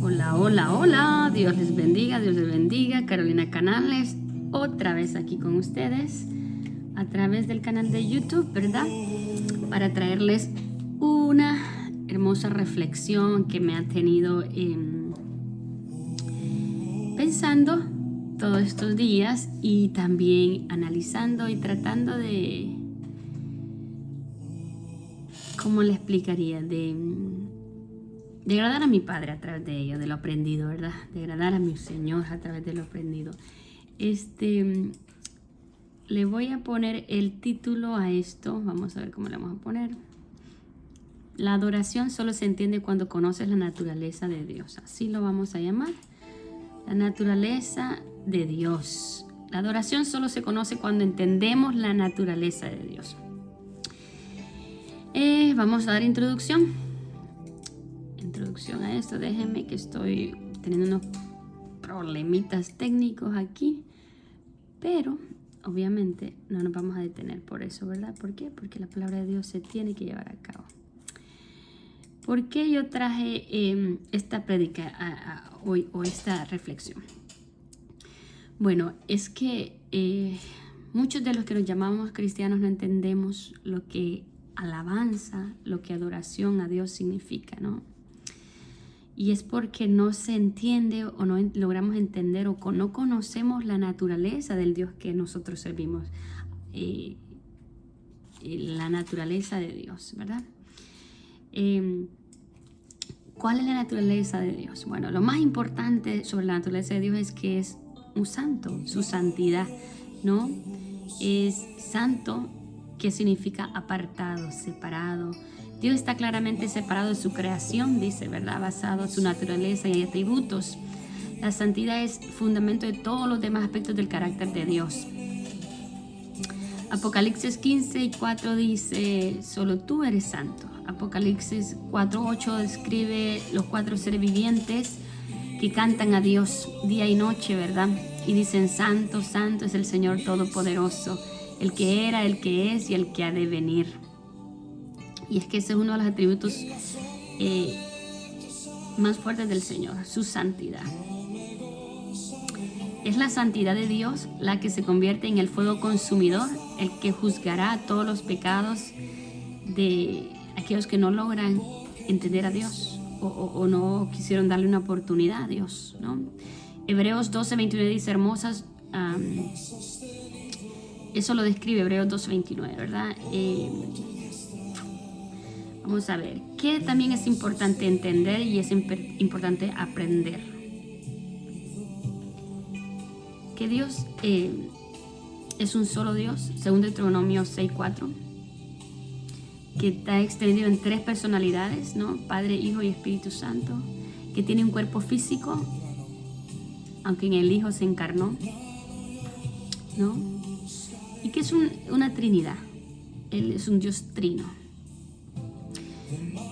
Hola, hola, hola, Dios les bendiga, Carolina Canales, otra vez aquí con ustedes, a través del canal de YouTube, ¿verdad? Para traerles una hermosa reflexión que me ha tenido pensando todos estos días y también analizando y tratando de, ¿cómo le explicaría? De agradar a mi Padre a través de ello, de lo aprendido, ¿verdad? De agradar a mi Señor a través de lo aprendido. Le voy a poner el título a esto. Vamos a ver cómo le vamos a poner. La adoración solo se entiende cuando conoces la naturaleza de Dios. Así lo vamos a llamar. La naturaleza de Dios. La adoración solo se conoce cuando entendemos la naturaleza de Dios. Vamos a dar introducción a esto. Déjenme que estoy teniendo unos problemitas técnicos aquí, pero obviamente no nos vamos a detener por eso, ¿verdad? ¿Por qué? Porque la palabra de Dios se tiene que llevar a cabo. ¿Por qué yo traje esta prédica hoy o esta reflexión? Bueno, es que muchos de los que nos llamamos cristianos no entendemos lo que alabanza, lo que adoración a Dios significa, ¿no? Y es porque no se entiende o no logramos entender o no conocemos la naturaleza del Dios que nosotros servimos. La naturaleza de Dios, ¿verdad? ¿Cuál es la naturaleza de Dios? Bueno, lo más importante sobre la naturaleza de Dios es que es un santo, su santidad, ¿no? Es santo, que significa apartado, separado. Dios está claramente separado de su creación, dice, ¿verdad? Basado en su naturaleza y atributos. La santidad es fundamento de todos los demás aspectos del carácter de Dios. Apocalipsis 15:4 dice, solo tú eres santo. Apocalipsis 4:8 describe los 4 seres vivientes que cantan a Dios día y noche, ¿verdad? Y dicen, santo, santo es el Señor Todopoderoso, el que era, el que es y el que ha de venir. Y es que ese es uno de los atributos más fuertes del Señor, su santidad. Es la santidad de Dios la que se convierte en el fuego consumidor, el que juzgará a todos los pecados de aquellos que no logran entender a Dios o no quisieron darle una oportunidad a Dios, ¿no? Hebreos 12:29 dice, hermosas, eso lo describe Hebreos 12:29, ¿verdad? Vamos a ver, ¿qué también es importante entender y es importante aprender? Que Dios es un solo Dios, según Deuteronomio 6:4, que está extendido en 3 personalidades, ¿no? Padre, Hijo y Espíritu Santo, que tiene un cuerpo físico, aunque en el Hijo se encarnó, ¿no? Y que es una Trinidad. Él es un Dios trino.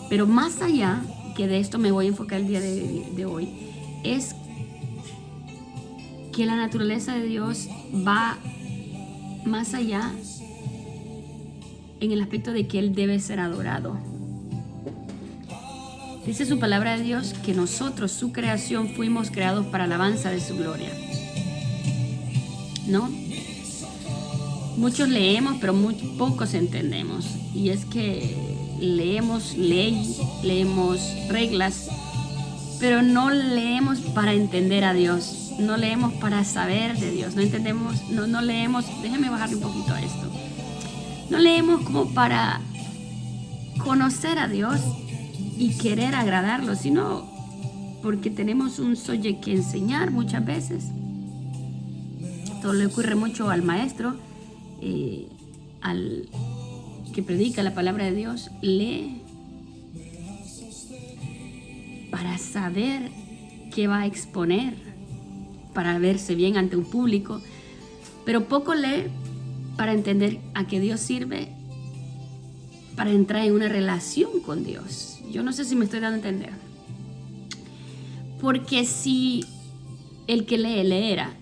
Pero más allá, que de esto me voy a enfocar el día de hoy, es que la naturaleza de Dios va más allá en el aspecto de que Él debe ser adorado. Dice su palabra de Dios que nosotros, su creación, fuimos creados para alabanza de su gloria, ¿no? Muchos leemos, pero muy pocos entendemos. Y es que leemos ley, leemos reglas, pero no leemos para entender a Dios, no leemos para saber de Dios, no entendemos, no leemos, déjenme bajarle un poquito a esto, no leemos como para conocer a Dios y querer agradarlo, sino porque tenemos un soye que enseñar muchas veces. Esto le ocurre mucho al maestro, al que predica la palabra de Dios, lee para saber qué va a exponer, para verse bien ante un público, pero poco lee para entender a qué Dios sirve, para entrar en una relación con Dios. Yo no sé si me estoy dando a entender. Porque si el que leera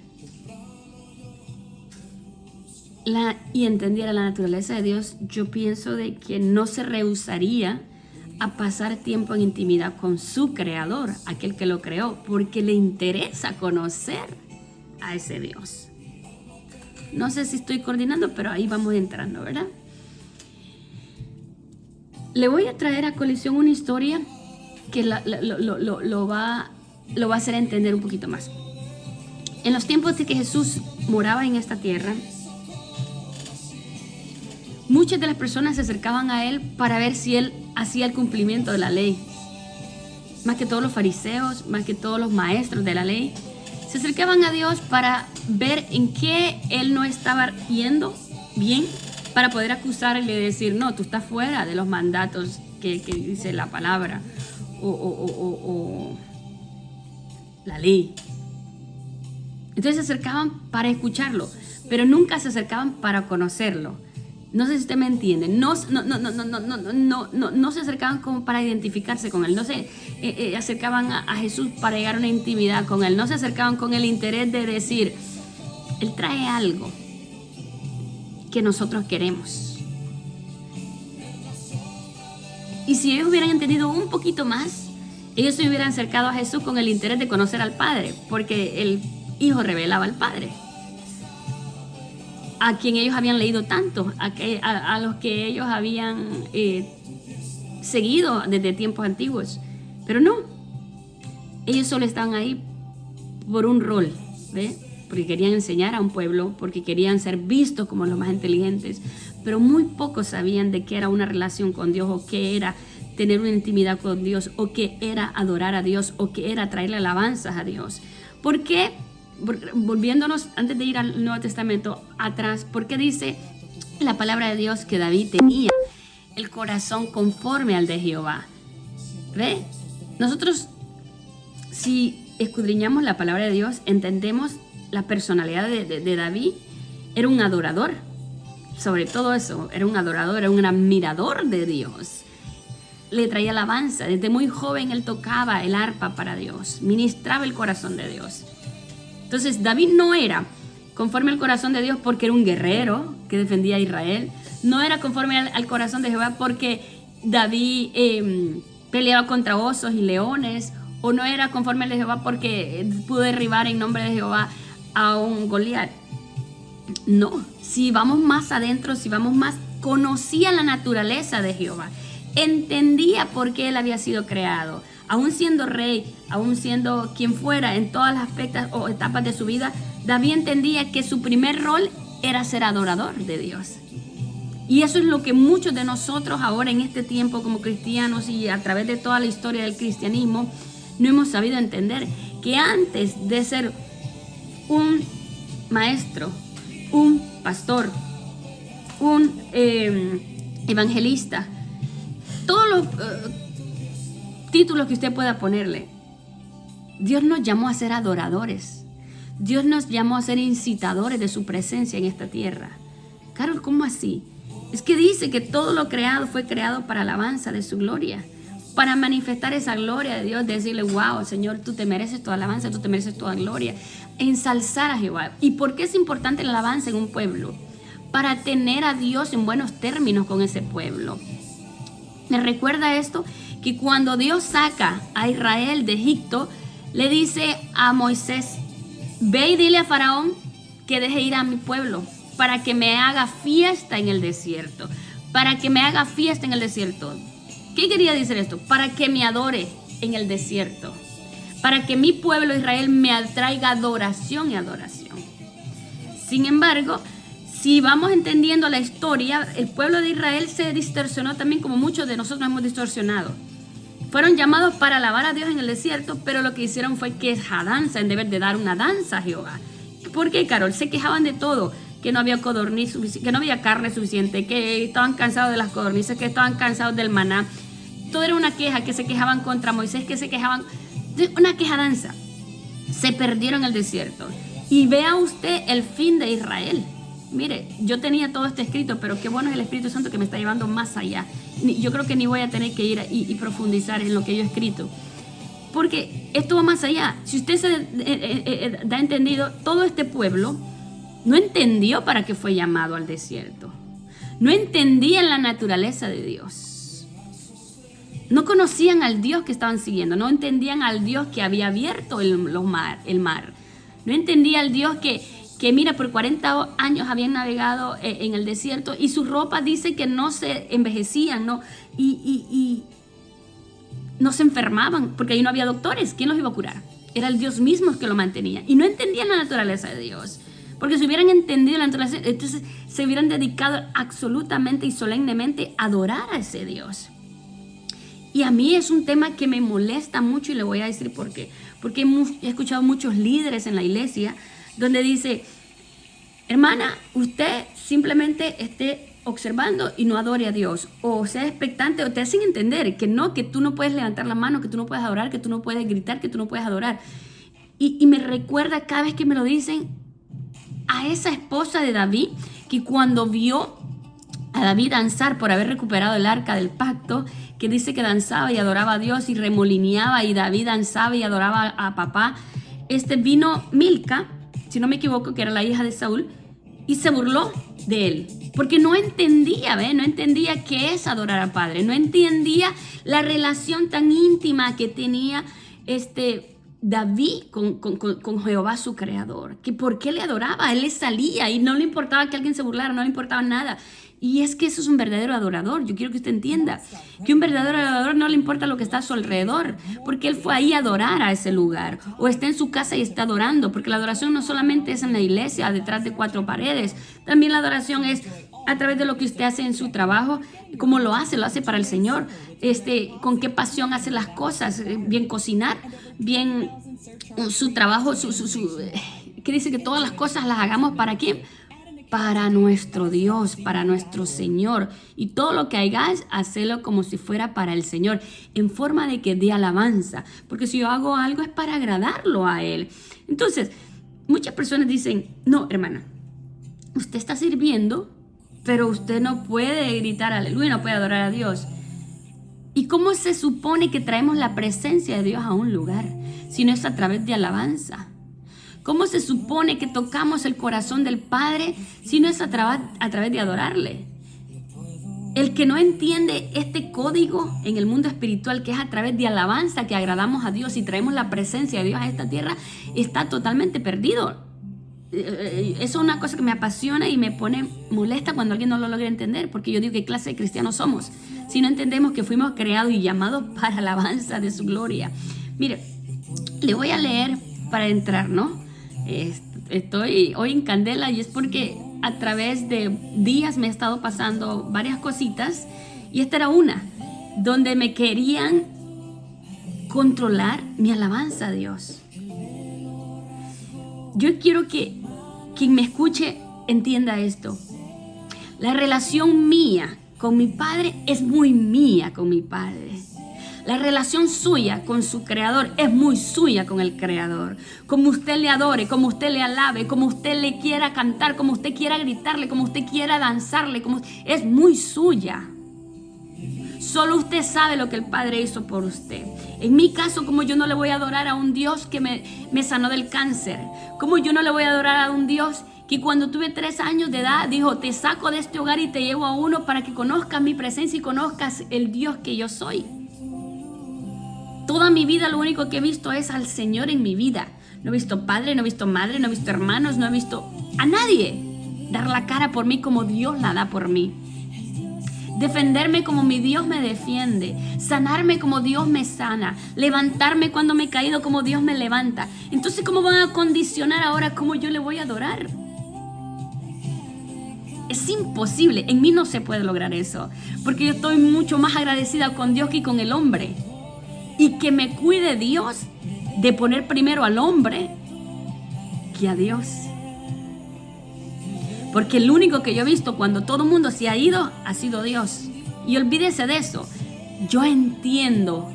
y entendiera la naturaleza de Dios, yo pienso de que no se rehusaría a pasar tiempo en intimidad con su creador, aquel que lo creó, porque le interesa conocer a ese Dios. No sé si estoy coordinando, pero ahí vamos entrando, ¿verdad? Le voy a traer a colisión una historia que lo va a hacer entender un poquito más. En los tiempos de que Jesús moraba en esta tierra, muchas de las personas se acercaban a él para ver si él hacía el cumplimiento de la ley. Más que todos los fariseos, más que todos los maestros de la ley, se acercaban a Dios para ver en qué él no estaba yendo bien, para poder acusarle y decir, no, tú estás fuera de los mandatos que dice la palabra o la ley. Entonces se acercaban para escucharlo, pero nunca se acercaban para conocerlo. No sé si usted me entiende. No se acercaban como para identificarse con él. No se acercaban a Jesús para llegar a una intimidad con él. No se acercaban con el interés de decir, él trae algo que nosotros queremos. Y si ellos hubieran entendido un poquito más, ellos se hubieran acercado a Jesús con el interés de conocer al Padre, porque el Hijo revelaba al Padre, a quien ellos habían leído tanto, a los que ellos habían seguido desde tiempos antiguos. Pero no, ellos solo estaban ahí por un rol, ¿ve? Porque querían enseñar a un pueblo, porque querían ser vistos como los más inteligentes, pero muy pocos sabían de qué era una relación con Dios, o qué era tener una intimidad con Dios, o qué era adorar a Dios, o qué era traerle alabanzas a Dios. ¿Por qué? Volviéndonos, antes de ir al Nuevo Testamento, atrás, porque dice la palabra de Dios que David tenía el corazón conforme al de Jehová. ¿Ve? Nosotros, si escudriñamos la palabra de Dios, entendemos la personalidad de David. Era un adorador, sobre todo eso, era un adorador, era un admirador de Dios. Le traía alabanza, desde muy joven él tocaba el arpa para Dios, ministraba el corazón de Dios. Entonces David no era conforme al corazón de Dios porque era un guerrero que defendía a Israel. No era conforme al corazón de Jehová porque David peleaba contra osos y leones. O no era conforme al de Jehová porque pudo derribar en nombre de Jehová a un Goliat. No, si vamos más adentro, si vamos más, conocía la naturaleza de Jehová. Entendía por qué él había sido creado. Aún siendo rey, aún siendo quien fuera en todas las aspectos o etapas de su vida, David entendía que su primer rol era ser adorador de Dios. Y eso es lo que muchos de nosotros ahora en este tiempo como cristianos y a través de toda la historia del cristianismo no hemos sabido entender, que antes de ser un maestro, un pastor, un evangelista, todos los títulos que usted pueda ponerle, Dios nos llamó a ser adoradores. Dios nos llamó a ser incitadores de su presencia en esta tierra. Carol, ¿cómo así? Es que dice que todo lo creado fue creado para alabanza de su gloria, para manifestar esa gloria de Dios, decirle, wow, Señor, tú te mereces toda alabanza, tú te mereces toda gloria, ensalzar a Jehová. ¿Y por qué es importante la alabanza en un pueblo? Para tener a Dios en buenos términos con ese pueblo. Me recuerda esto, que cuando Dios saca a Israel de Egipto, le dice a Moisés, ve y dile a Faraón que deje ir a mi pueblo para que me haga fiesta en el desierto, para que me haga fiesta en el desierto. ¿Qué quería decir esto? Para que me adore en el desierto, para que mi pueblo Israel me traiga adoración y adoración. Sin embargo, si vamos entendiendo la historia, el pueblo de Israel se distorsionó también, como muchos de nosotros hemos distorsionado. Fueron llamados para alabar a Dios en el desierto, pero lo que hicieron fue quejanza en deber de dar una danza a Jehová. ¿Por qué, Carol? Se quejaban de todo, que no había codorniz suficiente, que no había carne suficiente, que estaban cansados de las codornices, que estaban cansados del maná. Todo era una queja, que se quejaban contra Moisés, que se quejaban, una quejadanza. Se perdieron en el desierto. Y vea usted el fin de Israel. Mire, yo tenía todo esto escrito, pero qué bueno es el Espíritu Santo que me está llevando más allá. Yo creo que ni voy a tener que ir y profundizar en lo que yo he escrito, porque esto va más allá. Si usted se da entendido, todo este pueblo no entendió para qué fue llamado al desierto. No entendían la naturaleza de Dios. No conocían al Dios que estaban siguiendo, no entendían al Dios que había abierto el mar. No entendía al Dios que mira, por 40 años habían navegado en el desierto y sus ropas dice que no se envejecían, ¿no? Y no se enfermaban porque ahí no había doctores. ¿Quién los iba a curar? Era el Dios mismo que lo mantenía. Y no entendían la naturaleza de Dios. Porque si hubieran entendido la naturaleza, entonces se hubieran dedicado absolutamente y solemnemente a adorar a ese Dios. Y a mí es un tema que me molesta mucho y le voy a decir por qué. Porque he escuchado muchos líderes en la iglesia donde dice, hermana, usted simplemente esté observando y no adore a Dios, o sea expectante, o te hacen entender que tú no puedes levantar la mano, que tú no puedes adorar, que tú no puedes gritar, que tú no puedes adorar. Y me recuerda cada vez que me lo dicen a esa esposa de David, que cuando vio a David danzar por haber recuperado el arca del pacto, que dice que danzaba y adoraba a Dios y remolineaba, y David danzaba y adoraba a papá, vino Milca, si no me equivoco, que era la hija de Saúl, y se burló de él, porque no entendía, no entendía qué es adorar al Padre, no entendía la relación tan íntima que tenía David con Jehová su creador, que por qué le adoraba, él le salía y no le importaba que alguien se burlara, no le importaba nada. Y es que eso es un verdadero adorador. Yo quiero que usted entienda que un verdadero adorador no le importa lo que está a su alrededor, porque él fue ahí a adorar a ese lugar, o está en su casa y está adorando, porque la adoración no solamente es en la iglesia, detrás de 4 paredes, también la adoración es a través de lo que usted hace en su trabajo, cómo lo hace para el Señor, con qué pasión hace las cosas, bien cocinar, bien su trabajo, que dice que todas las cosas las hagamos ¿para quién? Para nuestro Dios, para nuestro Señor. Y todo lo que hagáis, hacelo como si fuera para el Señor, en forma de alabanza. Porque si yo hago algo es para agradarlo a Él. Entonces, muchas personas dicen, no, hermana, usted está sirviendo, pero usted no puede gritar aleluya, no puede adorar a Dios. ¿Y cómo se supone que traemos la presencia de Dios a un lugar si no es a través de alabanza? ¿Cómo se supone que tocamos el corazón del Padre si no es a través de adorarle? El que no entiende este código en el mundo espiritual, que es a través de alabanza que agradamos a Dios y traemos la presencia de Dios a esta tierra, está totalmente perdido. Eso es una cosa que me apasiona y me pone molesta cuando alguien no lo logra entender, porque yo digo, ¿qué clase de cristianos somos si no entendemos que fuimos creados y llamados para alabanza de su gloria? Mire, le voy a leer para entrar, ¿no? Estoy hoy en candela, y es porque a través de días me he estado pasando varias cositas, y esta era una donde me querían controlar mi alabanza a Dios. Yo quiero que quien me escuche entienda esto. La relación mía con mi Padre es muy mía con mi Padre. La relación suya con su Creador es muy suya con el Creador. Como usted le adore, como usted le alabe, como usted le quiera cantar, como usted quiera gritarle, como usted quiera danzarle, es muy suya. Solo usted sabe lo que el Padre hizo por usted. En mi caso, como yo no le voy a adorar a un Dios que me sanó del cáncer, como yo no le voy a adorar a un Dios que cuando tuve 3 años de edad dijo, te saco de este hogar y te llevo a uno para que conozcas mi presencia y conozcas el Dios que yo soy. Toda mi vida lo único que he visto es al Señor en mi vida. No he visto padre, no he visto madre, no he visto hermanos, no he visto a nadie dar la cara por mí como Dios la da por mí. Defenderme como mi Dios me defiende, sanarme como Dios me sana, levantarme cuando me he caído como Dios me levanta. Entonces, ¿cómo van a condicionar ahora cómo yo le voy a adorar? Es imposible, en mí no se puede lograr eso, porque yo estoy mucho más agradecida con Dios que con el hombre. Y que me cuide Dios de poner primero al hombre que a Dios. Porque el único que yo he visto cuando todo el mundo se ha ido ha sido Dios. Y olvídese de eso. Yo entiendo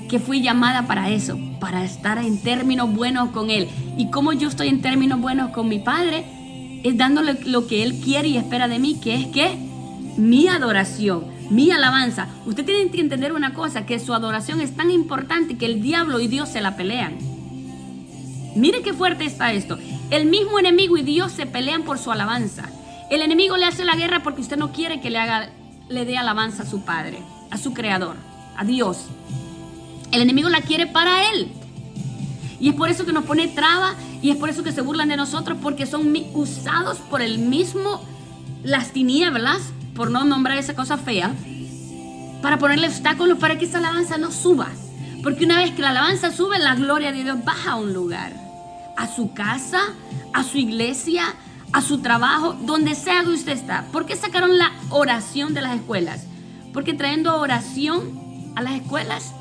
que fui llamada para eso, para estar en términos buenos con Él. Y como yo estoy en términos buenos con mi Padre, es dándole lo que Él quiere y espera de mí, que es que mi adoración, mi alabanza. Usted tiene que entender una cosa, que su adoración es tan importante que el diablo y Dios se la pelean. Mire qué fuerte está esto. El mismo enemigo y Dios se pelean por su alabanza. El enemigo le hace la guerra porque usted no quiere que le dé alabanza a su Padre. a su creador, a Dios. El enemigo la quiere para él. Y es por eso que nos pone traba y es por eso que se burlan de nosotros, porque son usados por el mismo, las tinieblas, por no nombrar esa cosa fea, para ponerle obstáculos para que esa alabanza no suba. Porque una vez que la alabanza sube, la gloria de Dios baja a un lugar, a su casa, a su iglesia, a su trabajo, donde sea que usted está. ¿Por qué sacaron la oración de las escuelas? Porque trayendo oración a las escuelas,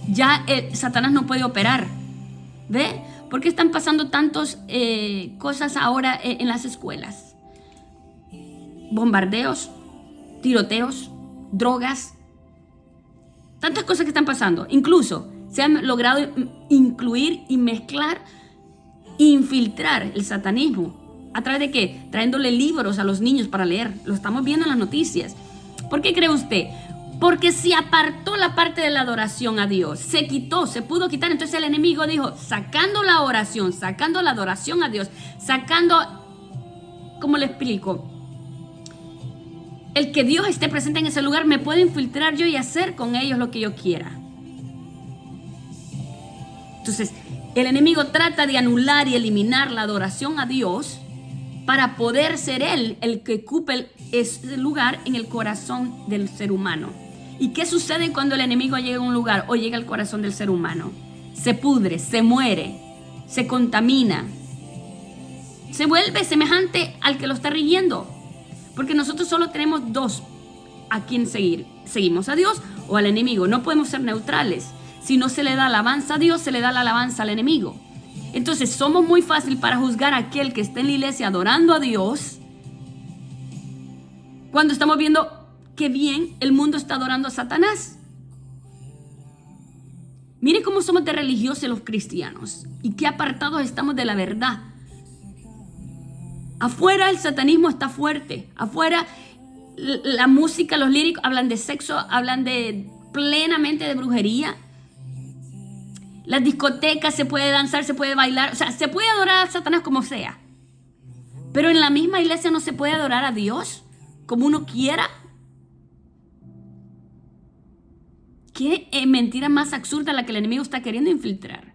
ya Satanás no puede operar. ¿Ve? ¿Por qué están pasando tantas cosas ahora en las escuelas? Bombardeos, tiroteos, drogas, tantas cosas que están pasando. Incluso se han logrado incluir y mezclar, infiltrar el satanismo. ¿A través de qué? Trayéndole libros a los niños para leer. Lo estamos viendo en las noticias. ¿Por qué cree usted? Porque se apartó la parte de la adoración a Dios. Se quitó, se pudo quitar. Entonces el enemigo dijo, sacando la oración, sacando la adoración a Dios, sacando, ¿cómo le explico? El que Dios esté presente en ese lugar, me puedo infiltrar yo y hacer con ellos lo que yo quiera. Entonces, el enemigo trata de anular y eliminar la adoración a Dios para poder ser Él el que ocupe ese lugar en el corazón del ser humano. ¿Y qué sucede cuando el enemigo llega a un lugar o llega al corazón del ser humano? Se pudre, se muere, se contamina, se vuelve semejante al que lo está rigiendo. Porque nosotros solo tenemos dos a quien seguir. Seguimos a Dios o al enemigo. No podemos ser neutrales. Si no se le da alabanza a Dios, se le da la alabanza al enemigo. Entonces somos muy fácil para juzgar a aquel que está en la iglesia adorando a Dios, cuando estamos viendo que bien el mundo está adorando a Satanás. Miren cómo somos de religiosos los cristianos y qué apartados estamos de la verdad. Afuera el satanismo está fuerte. Afuera la música, los líricos hablan de sexo, hablan de plenamente de brujería. Las discotecas se puede danzar, se puede bailar, o sea, se puede adorar a Satanás como sea. Pero en la misma iglesia no se puede adorar a Dios como uno quiera. ¿Qué mentira más absurda la que el enemigo está queriendo infiltrar?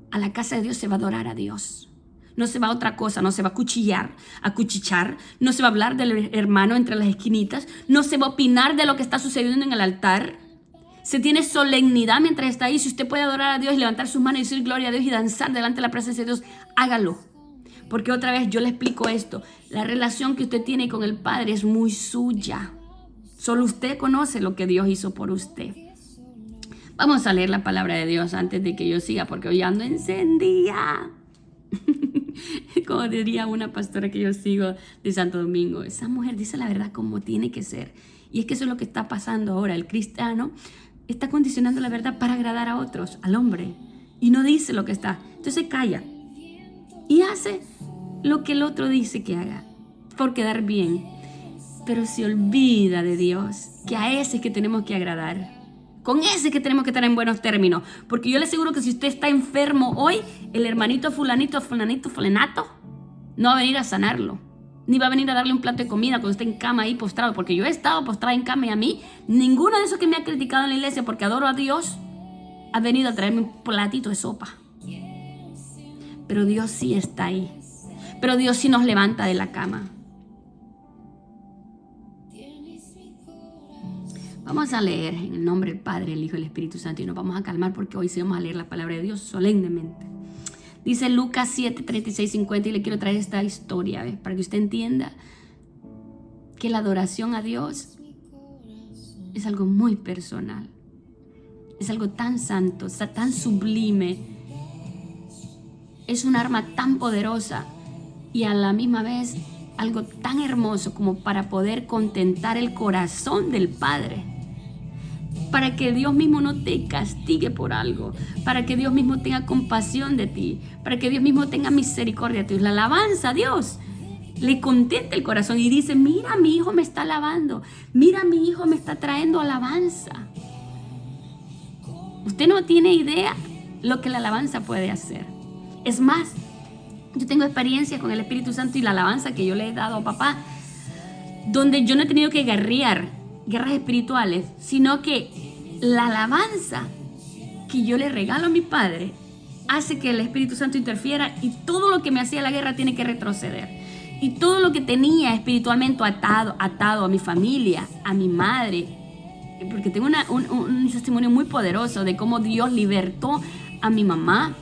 A la casa de Dios se va a adorar a Dios. No se va a otra cosa, no se va a cuchichar, no se va a hablar del hermano entre las esquinitas, no se va a opinar de lo que está sucediendo en el altar. Se tiene solemnidad mientras está ahí. Si usted puede adorar a Dios y levantar sus manos y decir gloria a Dios y danzar delante de la presencia de Dios, hágalo. Porque otra vez yo le explico esto. La relación que usted tiene con el Padre es muy suya. Solo usted conoce lo que Dios hizo por usted. Vamos a leer la palabra de Dios antes de que yo siga, porque hoy ando encendida. Como diría una pastora que yo sigo de Santo Domingo, esa mujer dice la verdad como tiene que ser. Y es que eso es lo que está pasando ahora. El cristiano está condicionando la verdad para agradar a otros, al hombre, y no dice lo que está. Entonces calla y hace lo que el otro dice que haga por quedar bien, pero se olvida de Dios, que a ese es que tenemos que agradar. Con ese es que tenemos que estar en buenos términos. Porque yo le aseguro que si usted está enfermo hoy, el hermanito fulanito no va a venir a sanarlo. Ni va a venir a darle un plato de comida cuando esté en cama ahí postrado. Porque yo he estado postrada en cama y a mí, ninguno de esos que me ha criticado en la iglesia porque adoro a Dios, ha venido a traerme un platito de sopa. Pero Dios sí está ahí. Pero Dios sí nos levanta de la cama. Vamos a leer en el nombre del Padre, el Hijo y el Espíritu Santo y nos vamos a calmar porque hoy sí vamos a leer la palabra de Dios solemnemente. Dice Lucas 7, 36, 50 y le quiero traer esta historia, ¿ves? Para que usted entienda que la adoración a Dios es algo muy personal. Es algo tan santo, tan sublime. Es un arma tan poderosa y a la misma vez algo tan hermoso como para poder contentar el corazón del Padre. Para que Dios mismo no te castigue por algo, para que Dios mismo tenga compasión de ti, para que Dios mismo tenga misericordia de ti. La alabanza a Dios le contenta el corazón y dice, mira, mi hijo me está alabando, mira, mi hijo me está trayendo alabanza. Usted no tiene idea lo que la alabanza puede hacer. Es más, yo tengo experiencia con el Espíritu Santo y la alabanza que yo le he dado a papá, donde yo no he tenido que guerrear. guerras espirituales, sino que la alabanza que yo le regalo a mi Padre hace que el Espíritu Santo interfiera y todo lo que me hacía la guerra tiene que retroceder. Y todo lo que tenía espiritualmente atado a mi familia, a mi madre, porque tengo un testimonio muy poderoso de cómo Dios libertó a mi mamá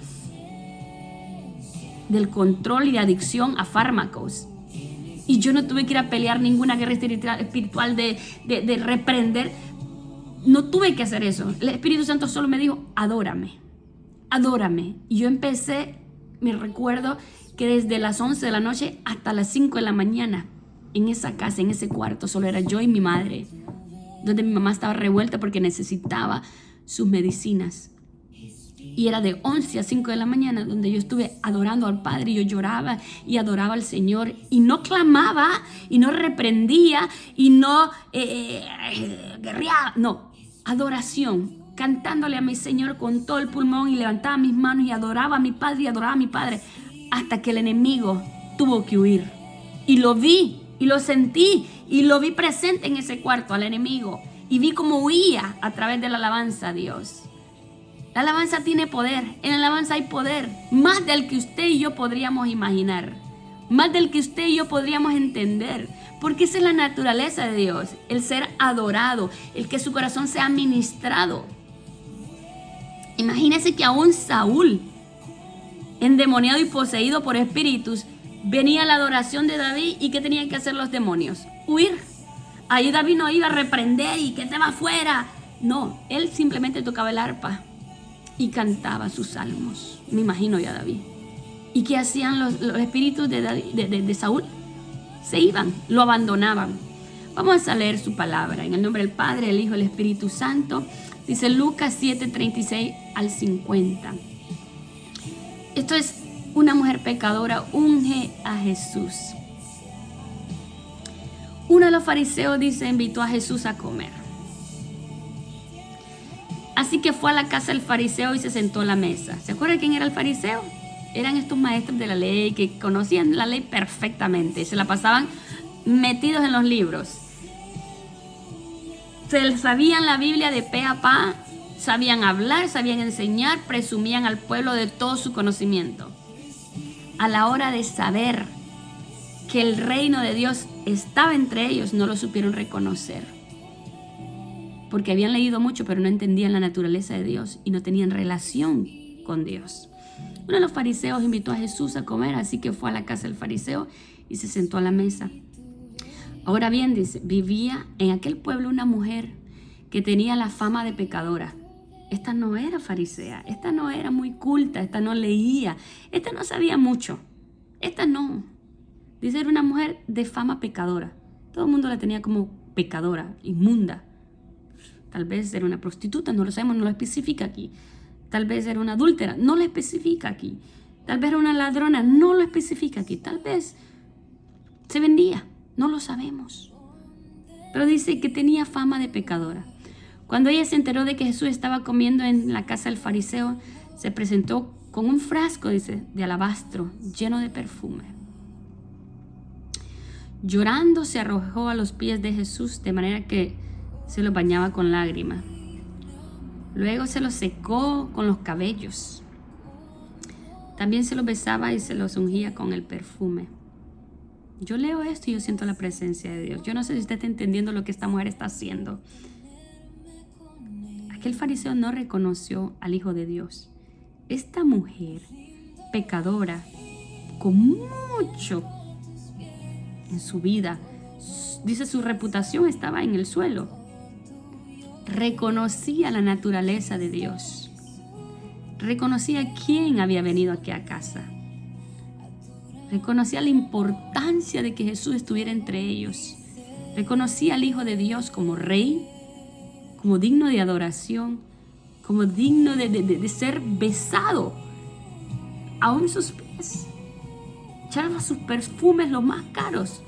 del control y de adicción a fármacos. Y yo no tuve que ir a pelear ninguna guerra espiritual de reprender. No tuve que hacer eso. El Espíritu Santo solo me dijo, adórame, adórame. Y yo empecé, me recuerdo que desde las 11 de la noche hasta las 5 de la mañana, en esa casa, en ese cuarto, solo era yo y mi madre, donde mi mamá estaba revuelta porque necesitaba sus medicinas. Y era de 11 a 5 de la mañana donde yo estuve adorando al Padre. Y yo lloraba y adoraba al Señor. Y no clamaba y no reprendía y no guerreaba. No, adoración. Cantándole a mi Señor con todo el pulmón y levantaba mis manos y adoraba a mi Padre y adoraba a mi Padre. Hasta que el enemigo tuvo que huir. Y lo vi y lo sentí y lo vi presente en ese cuarto al enemigo. Y vi cómo huía a través de la alabanza a Dios. La alabanza tiene poder, en la alabanza hay poder, más del que usted y yo podríamos imaginar, más del que usted y yo podríamos entender, porque esa es la naturaleza de Dios, el ser adorado, el que su corazón sea ministrado. Imagínese que aún Saúl, endemoniado y poseído por espíritus, venía la adoración de David y ¿qué tenían que hacer los demonios? Huir. Ahí David no iba a reprender y que te va afuera. No, él simplemente tocaba el arpa y cantaba sus salmos. Me imagino ya David. ¿Y qué hacían los espíritus de Saúl? Se iban, lo abandonaban. Vamos a leer su palabra. En el nombre del Padre, el Hijo y el Espíritu Santo. Dice Lucas 7:36 al 50. Esto es una mujer pecadora unge a Jesús. Uno de los fariseos dice, invitó a Jesús a comer. Así que fue a la casa del fariseo y se sentó a la mesa. ¿Se acuerdan quién era el fariseo? Eran estos maestros de la ley que conocían la ley perfectamente. Se la pasaban metidos en los libros. Se sabían la Biblia de pe a pa. Sabían hablar, sabían enseñar, presumían al pueblo de todo su conocimiento. A la hora de saber que el reino de Dios estaba entre ellos, no lo supieron reconocer. Porque habían leído mucho, pero no entendían la naturaleza de Dios y no tenían relación con Dios. Uno de los fariseos invitó a Jesús a comer, así que fue a la casa del fariseo y se sentó a la mesa. Ahora bien, dice, vivía en aquel pueblo una mujer que tenía la fama de pecadora. Esta no era farisea, esta no era muy culta, esta no leía, esta no sabía mucho, esta no. Dice, era una mujer de fama pecadora. Todo el mundo la tenía como pecadora, inmunda. Tal vez era una prostituta, no lo sabemos, no lo especifica aquí. Tal vez era una adúltera, no lo especifica aquí. Tal vez era una ladrona, no lo especifica aquí. Tal vez se vendía, no lo sabemos. Pero dice que tenía fama de pecadora. Cuando ella se enteró de que Jesús estaba comiendo en la casa del fariseo, se presentó con un frasco, dice, de alabastro lleno de perfume. Llorando se arrojó a los pies de Jesús de manera que se los bañaba con lágrimas. Luego se los secó con los cabellos. También se los besaba y se los ungía con el perfume. Yo leo esto y yo siento la presencia de Dios. Yo no sé si usted está entendiendo lo que esta mujer está haciendo. Aquel fariseo no reconoció al Hijo de Dios. Esta mujer pecadora, con mucho en su vida, dice su reputación estaba en el suelo. Reconocía la naturaleza de Dios. Reconocía quién había venido aquí a casa. Reconocía la importancia de que Jesús estuviera entre ellos. Reconocía al Hijo de Dios como Rey, como digno de adoración, como digno de ser besado. Aún sus pies. Echaba sus perfumes los más caros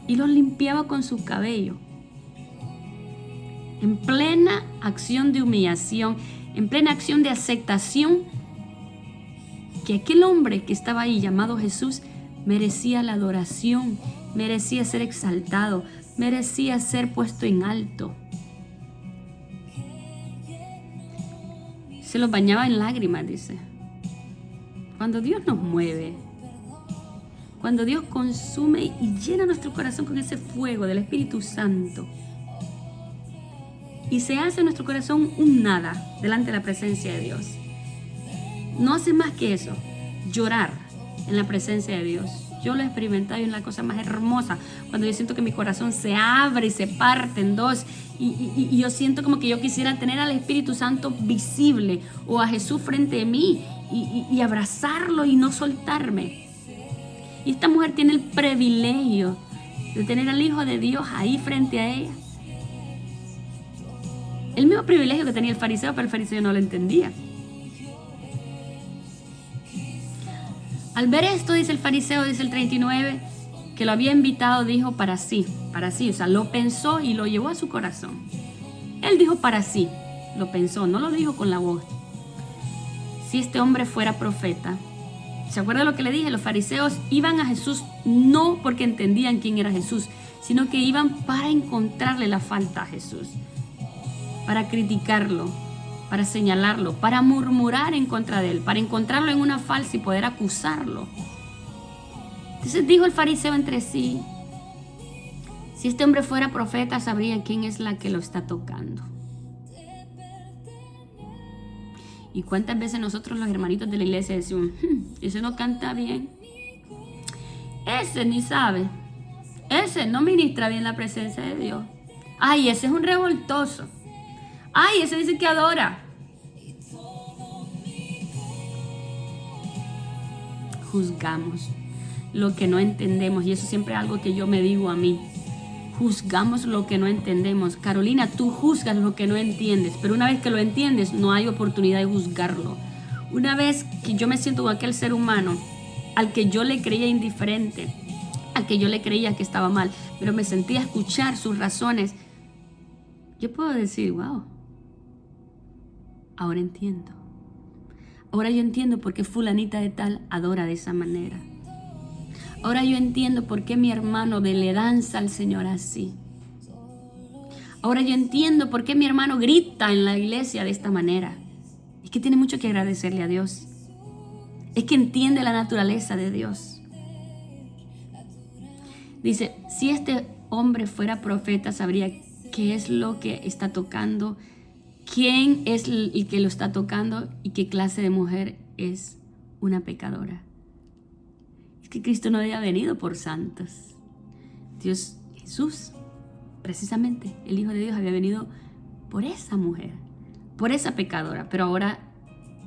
y los limpiaba con su cabello. En plena acción de humillación, en plena acción de aceptación, que aquel hombre que estaba ahí llamado Jesús merecía la adoración, merecía ser exaltado, merecía ser puesto en alto. Se los bañaba en lágrimas, dice. Cuando Dios nos mueve, cuando Dios consume y llena nuestro corazón con ese fuego del Espíritu Santo, y se hace en nuestro corazón un nada delante de la presencia de Dios, no hace más que eso, llorar en la presencia de Dios. Yo lo he experimentado y es la cosa más hermosa, cuando yo siento que mi corazón se abre y se parte en dos, y yo siento como que yo quisiera tener al Espíritu Santo visible o a Jesús frente a mí y abrazarlo y no soltarme. Y esta mujer tiene el privilegio de tener al Hijo de Dios ahí frente a ella. El mismo privilegio que tenía el fariseo, pero el fariseo no lo entendía. Al ver esto, dice el fariseo, dice el 39, que lo había invitado, dijo para sí, o sea, lo pensó y lo llevó a su corazón. Él dijo para sí, lo pensó, no lo dijo con la voz. Si este hombre fuera profeta, ¿se acuerda lo que le dije? Los fariseos iban a Jesús no porque entendían quién era Jesús, sino que iban para encontrarle la falta a Jesús, para criticarlo, para señalarlo, para murmurar en contra de él, para encontrarlo en una falsa y poder acusarlo. Entonces dijo el fariseo entre sí, si este hombre fuera profeta, sabría quién es la que lo está tocando. ¿Y cuántas veces nosotros los hermanitos de la iglesia decimos, ese no canta bien, ese ni sabe, ese no ministra bien la presencia de Dios, ay, ese es un revoltoso, ay, ese dice que adora? Juzgamos lo que no entendemos, y eso siempre es algo que yo me digo a mí. Juzgamos lo que no entendemos. Carolina, tú juzgas lo que no entiendes, pero una vez que lo entiendes, no hay oportunidad de juzgarlo. Una vez que yo me siento con aquel ser humano al que yo le creía indiferente, al que yo le creía que estaba mal, pero me sentía a escuchar sus razones, yo puedo decir, wow, ahora entiendo. Ahora yo entiendo por qué fulanita de tal adora de esa manera. Ahora yo entiendo por qué mi hermano le danza al Señor así. Ahora yo entiendo por qué mi hermano grita en la iglesia de esta manera. Es que tiene mucho que agradecerle a Dios. Es que entiende la naturaleza de Dios. Dice, si este hombre fuera profeta, sabría qué es lo que está tocando, quién es el que lo está tocando y qué clase de mujer es una pecadora. Que Cristo no había venido por santos. Dios, Jesús, precisamente el Hijo de Dios, había venido por esa mujer, por esa pecadora. Pero ahora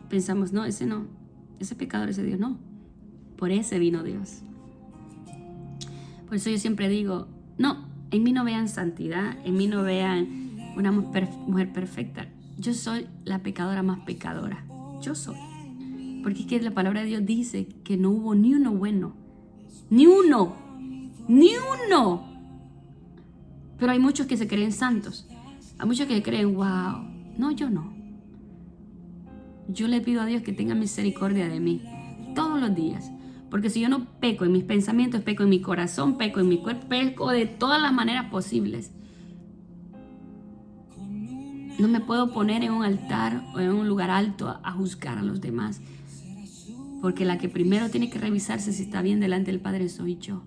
pensamos, no, ese pecador, ese Dios, no. Por ese vino Dios. Por eso yo siempre digo, no, en mí no vean santidad, en mí no vean una mujer perfecta. Yo soy la pecadora más pecadora. Yo soy. Porque es que la palabra de Dios dice que no hubo ni uno bueno. Ni uno. Ni uno. Pero hay muchos que se creen santos. Hay muchos que creen, wow. No, yo no. Yo le pido a Dios que tenga misericordia de mí todos los días. Porque si yo no peco en mis pensamientos, peco en mi corazón, peco en mi cuerpo, peco de todas las maneras posibles. No me puedo poner en un altar o en un lugar alto a juzgar a los demás. Porque la que primero tiene que revisarse si está bien delante del Padre soy yo.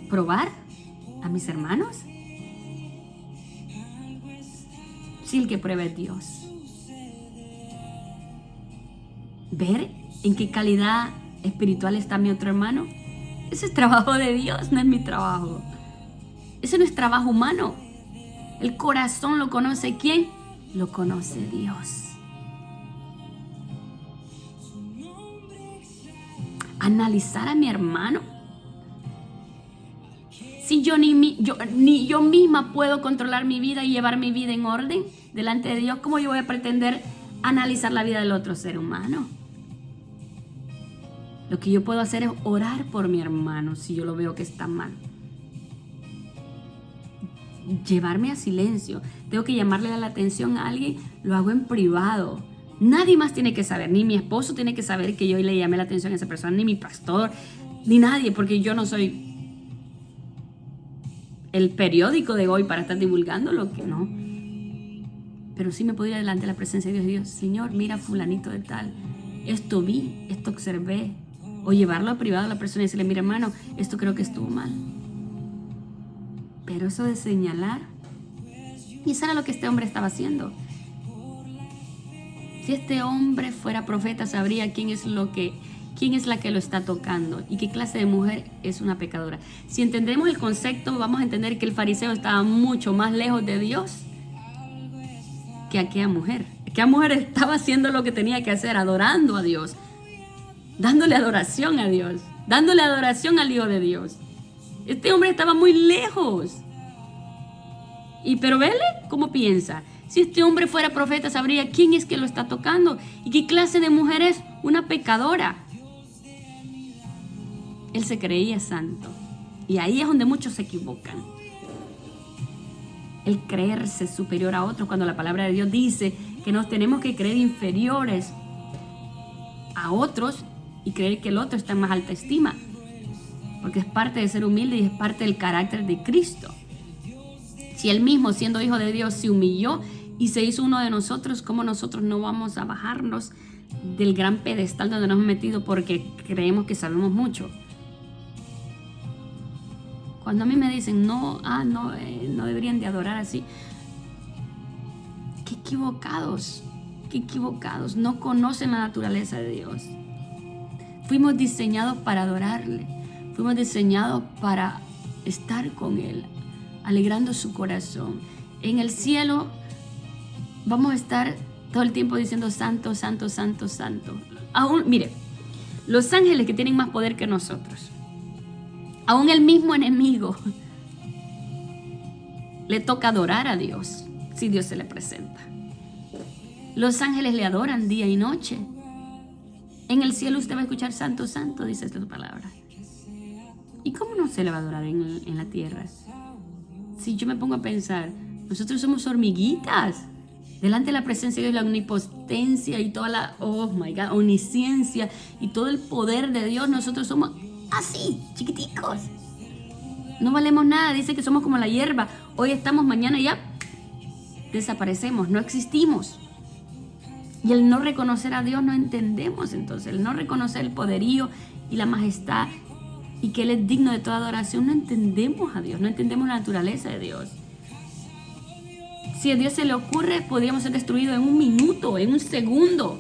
¿Probar a mis hermanos? Sí, el que prueba es Dios. ¿Ver en qué calidad espiritual está mi otro hermano? Ese es trabajo de Dios, no es mi trabajo. Ese no es trabajo humano. El corazón lo conoce ¿quién? Lo conoce Dios. Analizar a mi hermano. Si ni yo misma puedo controlar mi vida y llevar mi vida en orden delante de Dios, ¿cómo yo voy a pretender analizar la vida del otro ser humano? Lo que yo puedo hacer es orar por mi hermano si yo lo veo que está mal. Llevarme a silencio. Tengo que llamarle la atención a alguien, lo hago en privado. Nadie más tiene que saber, ni mi esposo tiene que saber que yo le llamé la atención a esa persona, ni mi pastor, ni nadie, porque yo no soy el periódico de hoy para estar divulgando lo que no. Pero sí me puedo ir adelante a la presencia de Dios. Señor, mira fulanito de tal. Esto vi, esto observé. O llevarlo a privado a la persona y decirle, mira hermano, esto creo que estuvo mal. Pero eso de señalar, y eso era lo que este hombre estaba haciendo. Si este hombre fuera profeta, sabría quién es la que lo está tocando y qué clase de mujer es una pecadora. Si entendemos el concepto, vamos a entender que el fariseo estaba mucho más lejos de Dios que aquella mujer. Aquella mujer estaba haciendo lo que tenía que hacer, adorando a Dios, dándole adoración a Dios, dándole adoración al Hijo de Dios. Este hombre estaba muy lejos. Pero vele cómo piensa. Si este hombre fuera profeta, sabría quién es que lo está tocando y qué clase de mujer es una pecadora. Él se creía santo. Y ahí es donde muchos se equivocan. El creerse superior a otros, cuando la palabra de Dios dice que nos tenemos que creer inferiores a otros y creer que el otro está en más alta estima. Porque es parte de ser humilde y es parte del carácter de Cristo. Si Él mismo, siendo Hijo de Dios, se humilló y se hizo uno de nosotros, ¿cómo nosotros no vamos a bajarnos del gran pedestal donde nos hemos metido porque creemos que sabemos mucho? Cuando a mí me dicen, no deberían de adorar así. Qué equivocados, no conocen la naturaleza de Dios. Fuimos diseñados para adorarle, fuimos diseñados para estar con Él, alegrando su corazón. En el cielo vamos a estar todo el tiempo diciendo santo, santo, santo, santo. Aún, mire, los ángeles que tienen más poder que nosotros, aún el mismo enemigo le toca adorar a Dios si Dios se le presenta. Los ángeles le adoran día y noche. En el cielo usted va a escuchar santo, santo, dice su palabra. ¿Y cómo no se le va a adorar en la tierra? Si yo me pongo a pensar, nosotros somos hormiguitas delante de la presencia de Dios, la omnipotencia y toda la, omnisciencia y todo el poder de Dios. Nosotros somos así, chiquiticos. No valemos nada, dice que somos como la hierba. Hoy estamos, mañana ya desaparecemos, no existimos. Y el no reconocer a Dios no entendemos entonces, el no reconocer el poderío y la majestad y que Él es digno de toda adoración, no entendemos a Dios, no entendemos la naturaleza de Dios. Si a Dios se le ocurre, podríamos ser destruidos en un minuto, en un segundo.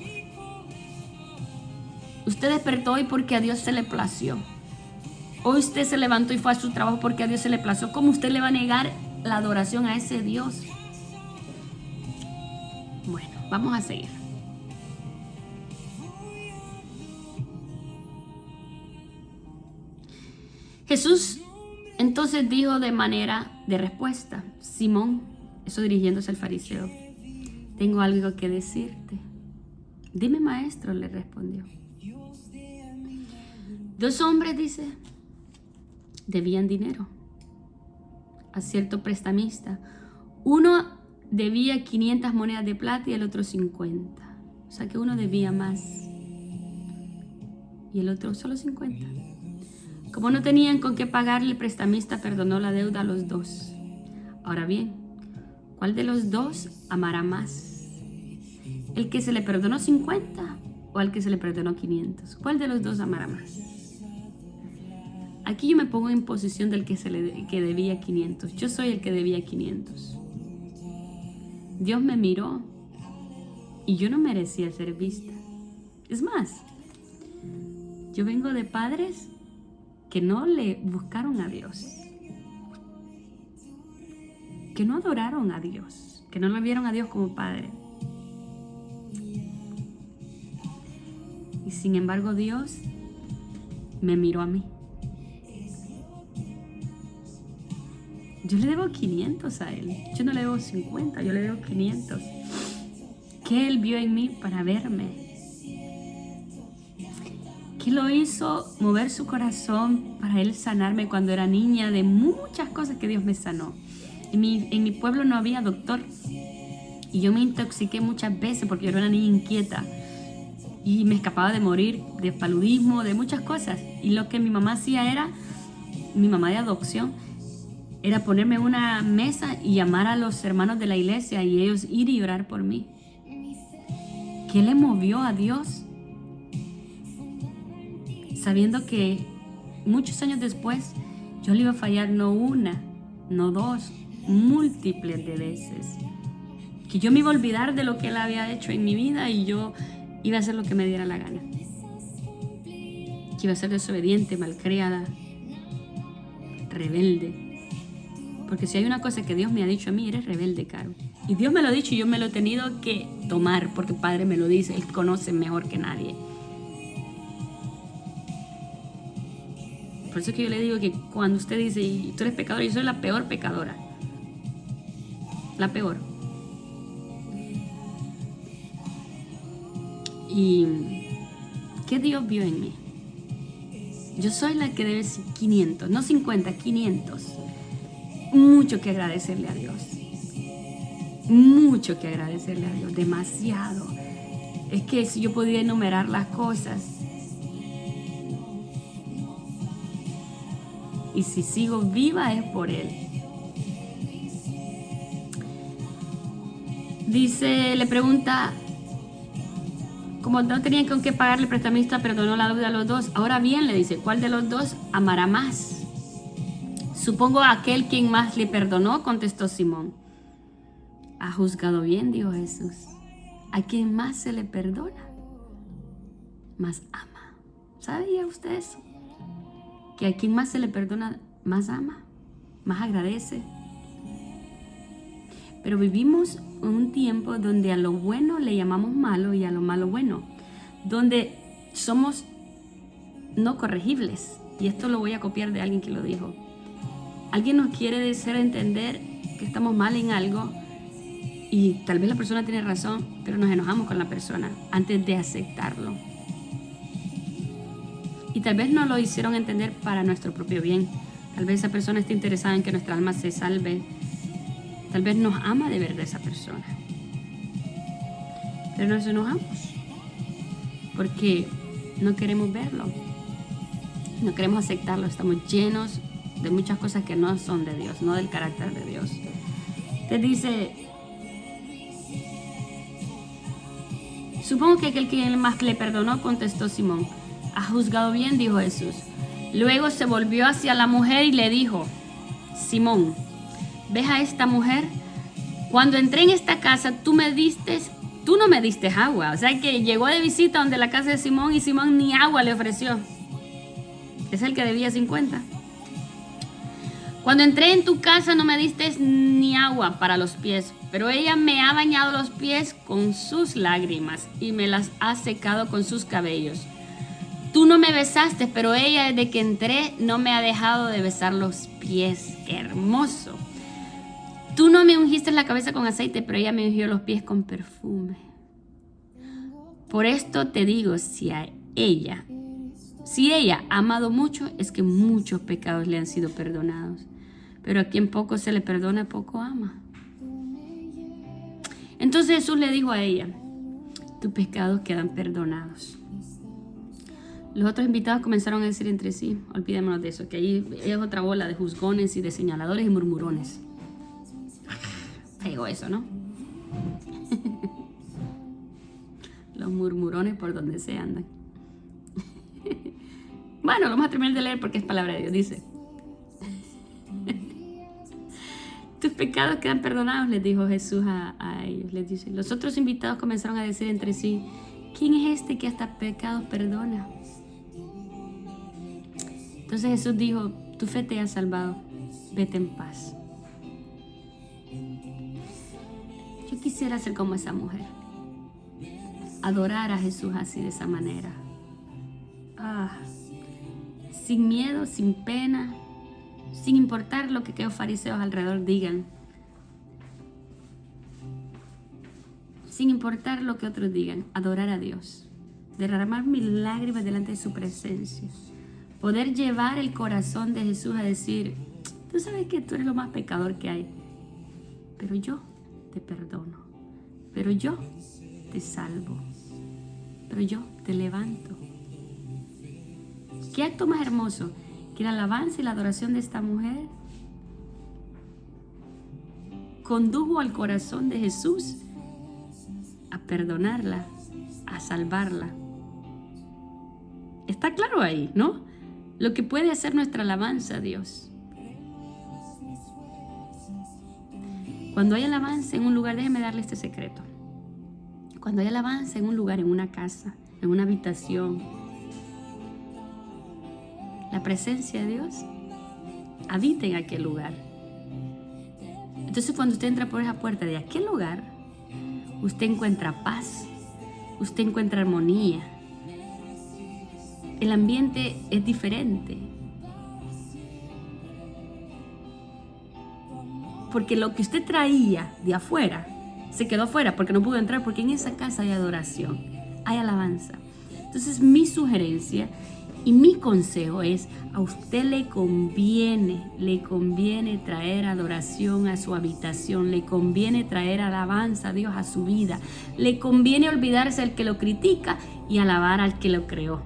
Usted despertó hoy porque a Dios se le plació. Hoy usted se levantó y fue a su trabajo porque a Dios se le plació. ¿Cómo usted le va a negar la adoración a ese Dios? Bueno, vamos a seguir. Jesús entonces dijo de manera de respuesta, Simón, eso dirigiéndose al fariseo, tengo algo que decirte. Dime, maestro, le respondió. Dos hombres, dice, debían dinero a cierto prestamista. Uno debía 500 monedas de plata y el otro 50. O sea que uno debía más y el otro solo 50. Como no tenían con qué pagarle, el prestamista perdonó la deuda a los dos. Ahora bien, ¿cuál de los dos amará más? ¿El que se le perdonó 50 o al que se le perdonó 500? ¿Cuál de los dos amará más? Aquí yo me pongo en posición del que debía 500. Yo soy el que debía 500. Dios me miró y yo no merecía ser vista. Es más, yo vengo de padres que no le buscaron a Dios, que no adoraron a Dios, que no le vieron a Dios como Padre. Y sin embargo Dios me miró a mí. Yo le debo 500 a Él. Yo no le debo 50, yo le debo 500. ¿Qué Él vio en mí para verme? ¿Qué lo hizo mover su corazón para Él sanarme cuando era niña? De muchas cosas que Dios me sanó. En mi pueblo no había doctor. Y yo me intoxiqué muchas veces porque yo era una niña inquieta. Y me escapaba de morir, de paludismo, de muchas cosas. Y lo que mi mamá hacía era, mi mamá de adopción, era ponerme en una mesa y llamar a los hermanos de la iglesia y ellos ir y orar por mí. ¿Qué le movió a Dios? Sabiendo que muchos años después yo le iba a fallar no una, no dos, múltiples de veces. Que yo me iba a olvidar de lo que él había hecho en mi vida y yo iba a hacer lo que me diera la gana. Que iba a ser desobediente, malcriada, rebelde. Porque si hay una cosa que Dios me ha dicho a mí, eres rebelde, Caro. Y Dios me lo ha dicho y yo me lo he tenido que tomar porque el Padre me lo dice. Él conoce mejor que nadie. Por eso es que yo le digo que cuando usted dice, y tú eres pecadora, yo soy la peor pecadora. La peor. ¿Y qué Dios vio en mí? Yo soy la que debe 500, no 50, 500. Mucho que agradecerle a Dios. Mucho que agradecerle a Dios. Demasiado. Es que si yo podía enumerar las cosas. Y si sigo viva es por Él. Dice, le pregunta, como no tenían con qué pagarle, el prestamista perdonó la deuda a los dos. Ahora bien, le dice, ¿cuál de los dos amará más? Supongo a aquel quien más le perdonó, contestó Simón. Ha juzgado bien, dijo Jesús. A quien más se le perdona, más ama. ¿Sabía usted eso? Que a quien más se le perdona, más ama, más agradece. Pero vivimos un tiempo donde a lo bueno le llamamos malo y a lo malo bueno, donde somos no corregibles. Y esto lo voy a copiar de alguien que lo dijo. Alguien nos quiere hacer entender que estamos mal en algo y tal vez la persona tiene razón, pero nos enojamos con la persona antes de aceptarlo. Y tal vez nos lo hicieron entender para nuestro propio bien. Tal vez esa persona esté interesada en que nuestra alma se salve. Tal vez nos ama de verdad esa persona. Pero nos enojamos porque no queremos verlo. No queremos aceptarlo. Estamos llenos de muchas cosas que no son de Dios, no del carácter de Dios. Te dice, supongo que aquel que más le perdonó, contestó Simón. Ha juzgado bien, dijo Jesús. Luego se volvió hacia la mujer y le dijo, Simón, ¿ves a esta mujer? Cuando entré en esta casa, tú no me diste agua. O sea que llegó de visita donde la casa de Simón y Simón ni agua le ofreció. Es el que debía 50. Cuando entré en tu casa no me diste ni agua para los pies, pero ella me ha bañado los pies con sus lágrimas y me las ha secado con sus cabellos. Tú no me besaste, pero ella desde que entré no me ha dejado de besar los pies. ¡Qué hermoso! Tú no me ungiste la cabeza con aceite, pero ella me ungió los pies con perfume. Por esto te digo, si ella ha amado mucho, es que muchos pecados le han sido perdonados. Pero a quien poco se le perdona, poco ama. Entonces Jesús le dijo a ella, tus pecados quedan perdonados. Los otros invitados comenzaron a decir entre sí, olvidémonos de eso, que ahí es otra bola de juzgones y de señaladores y murmurones. Feo eso, ¿no? Los murmurones por donde se andan. Bueno, vamos a terminar de leer porque es palabra de Dios. Dice, tus pecados quedan perdonados, les dijo Jesús a ellos. Les dice, los otros invitados comenzaron a decir entre sí, ¿quién es este que hasta pecados perdona? Entonces Jesús dijo, tu fe te ha salvado, vete en paz. Yo quisiera ser como esa mujer, adorar a Jesús así, de esa manera. Sin miedo, sin pena, sin importar lo que aquellos fariseos alrededor digan. Sin importar lo que otros digan, adorar a Dios. Derramar mis lágrimas delante de su presencia. Poder llevar el corazón de Jesús a decir, tú sabes que tú eres lo más pecador que hay, pero yo te perdono, pero yo te salvo, pero yo te levanto. ¿Qué acto más hermoso que la alabanza y la adoración de esta mujer condujo al corazón de Jesús a perdonarla, a salvarla. Está claro ahí, ¿no? Lo que puede hacer nuestra alabanza a Dios. Cuando hay alabanza en un lugar, déjeme darle este secreto. Cuando hay alabanza en un lugar, en una casa, en una habitación, la presencia de Dios habita en aquel lugar. Entonces, cuando usted entra por esa puerta de aquel lugar, usted encuentra paz, usted encuentra armonía. El ambiente es diferente. Porque lo que usted traía de afuera se quedó afuera porque no pudo entrar, porque en esa casa hay adoración, hay alabanza. Entonces, mi sugerencia y mi consejo es: a usted le conviene traer adoración a su habitación, le conviene traer alabanza a Dios a su vida, le conviene olvidarse del que lo critica y alabar al que lo creó.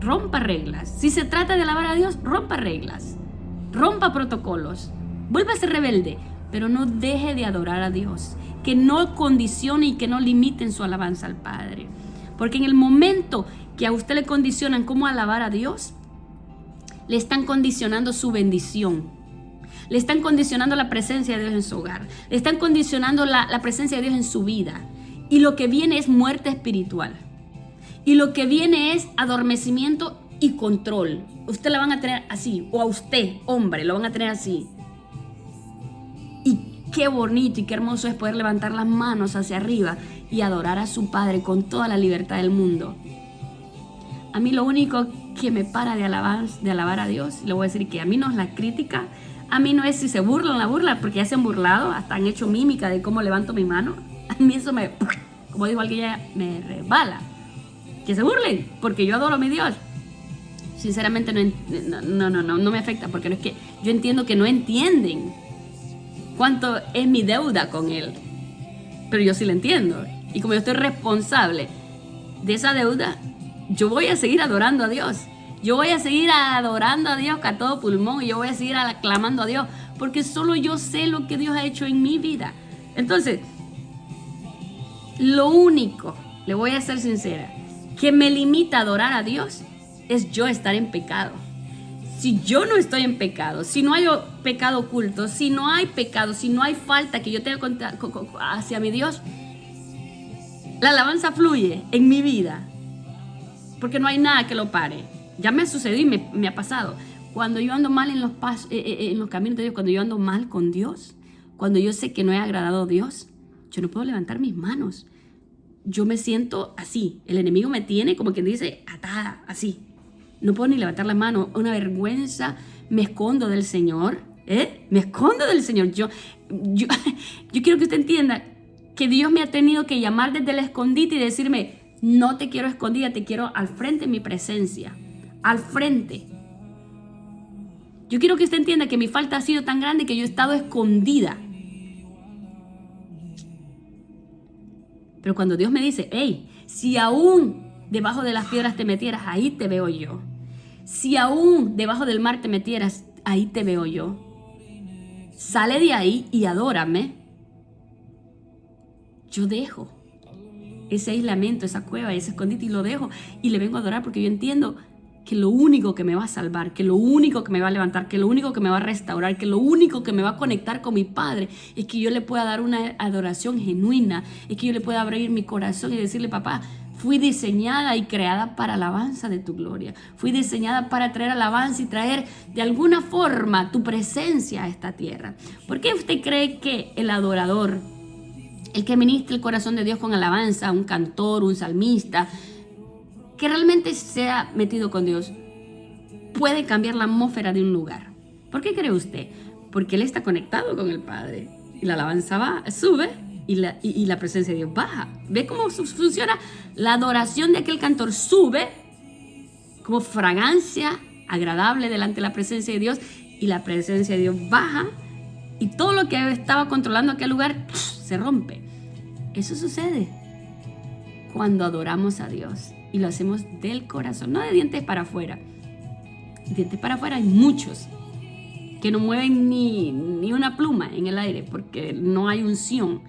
Rompa reglas. Si se trata de alabar a Dios, rompa reglas, rompa protocolos, vuélvase rebelde, pero no deje de adorar a Dios. Que no condicione y que no limiten su alabanza al Padre. Porque en el momento que a usted le condicionan cómo alabar a Dios, le están condicionando su bendición. Le están condicionando la presencia de Dios en su hogar. Le están condicionando la presencia de Dios en su vida. Y lo que viene es muerte espiritual. Y lo que viene es adormecimiento y control. Usted la van a tener así, o a usted, hombre, lo van a tener así. Y qué bonito y qué hermoso es poder levantar las manos hacia arriba y adorar a su Padre con toda la libertad del mundo. A mí lo único que me para de alabar a Dios, le voy a decir que a mí no es la crítica, a mí no es si se burlan la burla, porque ya se han burlado, hasta han hecho mímica de cómo levanto mi mano. A mí eso como dijo alguien, me resbala. Que se burlen, porque yo adoro a mi Dios. Sinceramente no me afecta, porque no es que yo entiendo que no entienden cuánto es mi deuda con Él, pero yo sí la entiendo, y como yo estoy responsable de esa deuda, yo voy a seguir adorando a Dios, yo voy a seguir adorando a Dios a todo pulmón, y yo voy a seguir aclamando a Dios, porque solo yo sé lo que Dios ha hecho en mi vida. Entonces, lo único, le voy a ser sincera, que me limita a adorar a Dios es yo estar en pecado. Si yo no estoy en pecado, si no hay pecado oculto, si no hay pecado, si no hay falta que yo tenga hacia mi Dios, la alabanza fluye en mi vida, porque no hay nada que lo pare. Ya me ha sucedido y me ha pasado. Cuando yo ando mal en los caminos de Dios, cuando yo ando mal con Dios, cuando yo sé que no he agradado a Dios, yo no puedo levantar mis manos. Yo me siento así. El enemigo me tiene, como quien dice, atada, así. No puedo ni levantar la mano. Una vergüenza. Me escondo del Señor. Me escondo del Señor. Yo quiero que usted entienda que Dios me ha tenido que llamar desde el escondite y decirme: no te quiero escondida, te quiero al frente en mi presencia. Al frente. Yo quiero que usted entienda que mi falta ha sido tan grande que yo he estado escondida. Pero cuando Dios me dice: hey, si aún debajo de las piedras te metieras, ahí te veo yo. Si aún debajo del mar te metieras, ahí te veo yo. Sale de ahí y adórame. Yo dejo ese aislamiento, esa cueva, ese escondite, y lo dejo y le vengo a adorar, porque yo entiendo que lo único que me va a salvar, que lo único que me va a levantar, que lo único que me va a restaurar, que lo único que me va a conectar con mi Padre es que yo le pueda dar una adoración genuina, es que yo le pueda abrir mi corazón y decirle: papá, fui diseñada y creada para alabanza de tu gloria. Fui diseñada para traer alabanza y traer de alguna forma tu presencia a esta tierra. ¿Por qué usted cree que el adorador, el que ministra el corazón de Dios con alabanza, un cantor, un salmista, que realmente se ha metido con Dios, puede cambiar la atmósfera de un lugar? ¿Por qué cree usted? Porque él está conectado con el Padre y la alabanza sube y la presencia de Dios baja. ¿Ve cómo funciona? La adoración de aquel cantor sube como fragancia agradable delante de la presencia de Dios, y la presencia de Dios baja, y todo lo que estaba controlando aquel lugar se rompe. Eso sucede cuando adoramos a Dios y lo hacemos del corazón, no de dientes para afuera. Dientes para afuera hay muchos que no mueven ni una pluma en el aire porque no hay unción.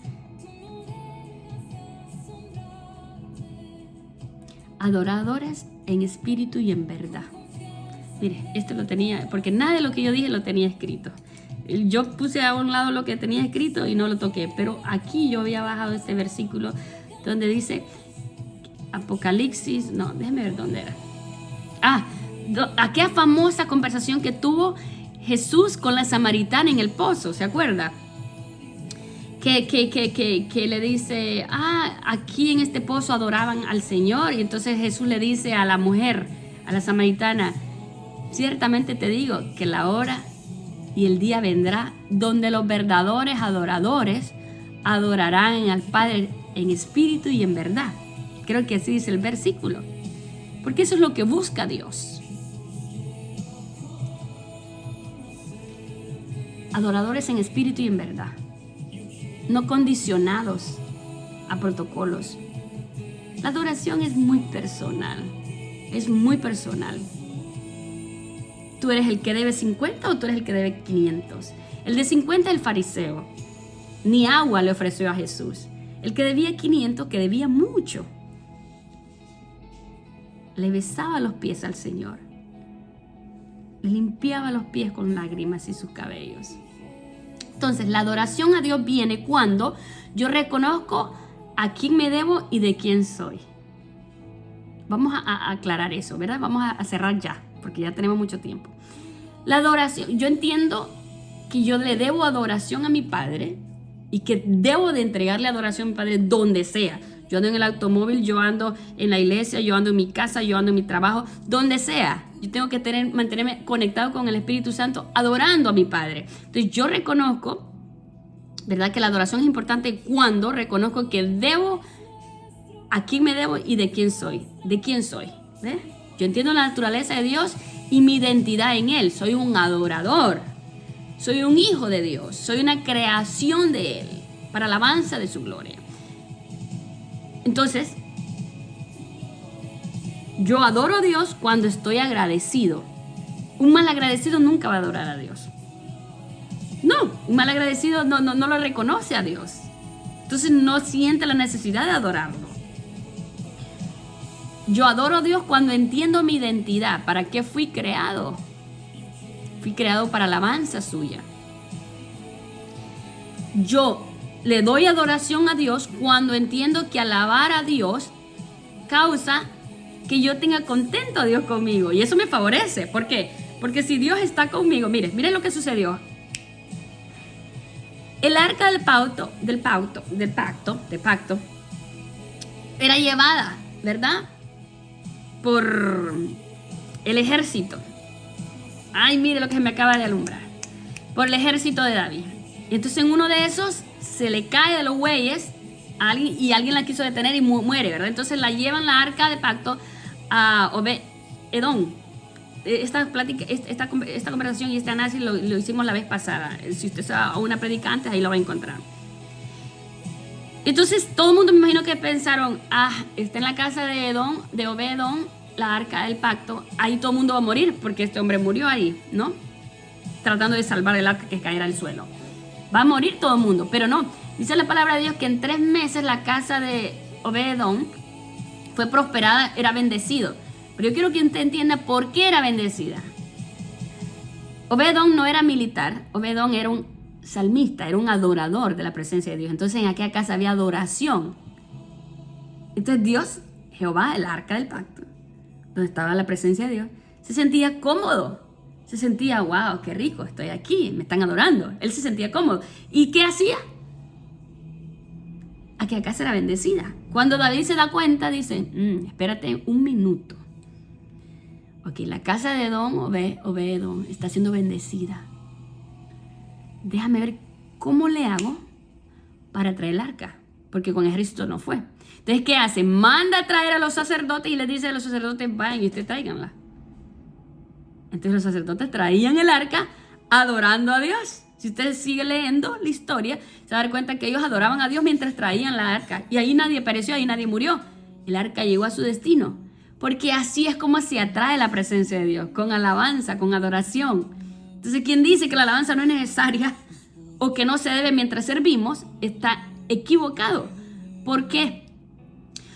Adoradores en espíritu y en verdad. Mire, esto lo tenía, porque nada de lo que yo dije lo tenía escrito. Yo puse a un lado lo que tenía escrito y no lo toqué, pero aquí yo había bajado este versículo donde dice Apocalipsis, no, déjeme ver dónde era. Aquella famosa conversación que tuvo Jesús con la samaritana en el pozo, ¿se acuerda? Que le dice, aquí en este pozo adoraban al Señor, y entonces Jesús le dice a la mujer, a la samaritana, ciertamente te digo que la hora y el día vendrá donde los verdaderos adoradores adorarán al Padre en espíritu y en verdad. Creo que así dice el versículo, porque eso es lo que busca Dios. Adoradores en espíritu y en verdad, no condicionados a protocolos. La adoración es muy personal, es muy personal. ¿Tú eres el que debe 50 o tú eres el que debe 500? El de 50 es el fariseo. Ni agua le ofreció a Jesús. El que debía 500, que debía mucho, le besaba los pies al Señor. Le limpiaba los pies con lágrimas y sus cabellos. Entonces, la adoración a Dios viene cuando yo reconozco a quién me debo y de quién soy. Vamos a aclarar eso, ¿verdad? Vamos a cerrar ya, porque ya tenemos mucho tiempo. La adoración, yo entiendo que yo le debo adoración a mi Padre y que debo de entregarle adoración a mi Padre donde sea. Yo ando en el automóvil, yo ando en la iglesia, yo ando en mi casa, yo ando en mi trabajo, donde sea. Yo tengo que mantenerme conectado con el Espíritu Santo, adorando a mi Padre. Entonces yo reconozco, ¿verdad?, que la adoración es importante cuando reconozco que debo, a quién me debo y de quién soy. ¿De quién soy? ¿Ves? Yo entiendo la naturaleza de Dios y mi identidad en Él. Soy un adorador. Soy un hijo de Dios. Soy una creación de Él para alabanza de su gloria. Entonces, yo adoro a Dios cuando estoy agradecido. Un malagradecido nunca va a adorar a Dios. No, un malagradecido no lo reconoce a Dios. Entonces no siente la necesidad de adorarlo. Yo adoro a Dios cuando entiendo mi identidad. ¿Para qué fui creado? Fui creado para alabanza suya. Yo le doy adoración a Dios cuando entiendo que alabar a Dios causa que yo tenga contento a Dios conmigo. Y eso me favorece. ¿Por qué? Porque si Dios está conmigo, miren lo que sucedió. El arca del pacto, era llevada, ¿verdad?, por el ejército. Ay, mire lo que se me acaba de alumbrar. Por el ejército de David. Entonces en uno de esos se le cae de los bueyes a alguien y alguien la quiso detener y muere, ¿verdad? Entonces la llevan la arca de pacto a Obed-Edom. Esta conversación y este análisis lo hicimos la vez pasada. Si usted sabe a una predica antes, ahí lo va a encontrar. Entonces todo el mundo me imagino que pensaron, está en la casa de Obed-Edom, la arca del pacto, ahí todo el mundo va a morir porque este hombre murió ahí, ¿no? Tratando de salvar el arca que cayera al suelo. Va a morir todo el mundo, pero no. Dice la palabra de Dios que en 3 meses la casa de Obed-Edom fue prosperada, era bendecido. Pero yo quiero que usted entienda por qué era bendecida. Obed-Edom no era militar, Obed-Edom era un salmista, era un adorador de la presencia de Dios. Entonces en aquella casa había adoración. Entonces Dios, Jehová, el arca del pacto, donde estaba la presencia de Dios, se sentía cómodo. Se sentía, wow, qué rico, estoy aquí, me están adorando. Él se sentía cómodo. ¿Y qué hacía? Aquella casa era bendecida. Cuando David se da cuenta, dice, espérate un minuto. Ok, la casa de Obed-Edom está siendo bendecida. Déjame ver cómo le hago para traer el arca, porque con el ejército no fue. Entonces, ¿qué hace? Manda a traer a los sacerdotes y les dice a los sacerdotes, vayan y ustedes tráiganla. Entonces los sacerdotes traían el arca adorando a Dios. Si usted sigue leyendo la historia, se va a dar cuenta que ellos adoraban a Dios mientras traían la arca. Y ahí nadie pereció, ahí nadie murió. El arca llegó a su destino. Porque así es como se atrae la presencia de Dios, con alabanza, con adoración. Entonces, quien dice que la alabanza no es necesaria o que no se debe mientras servimos, está equivocado. ¿Por qué?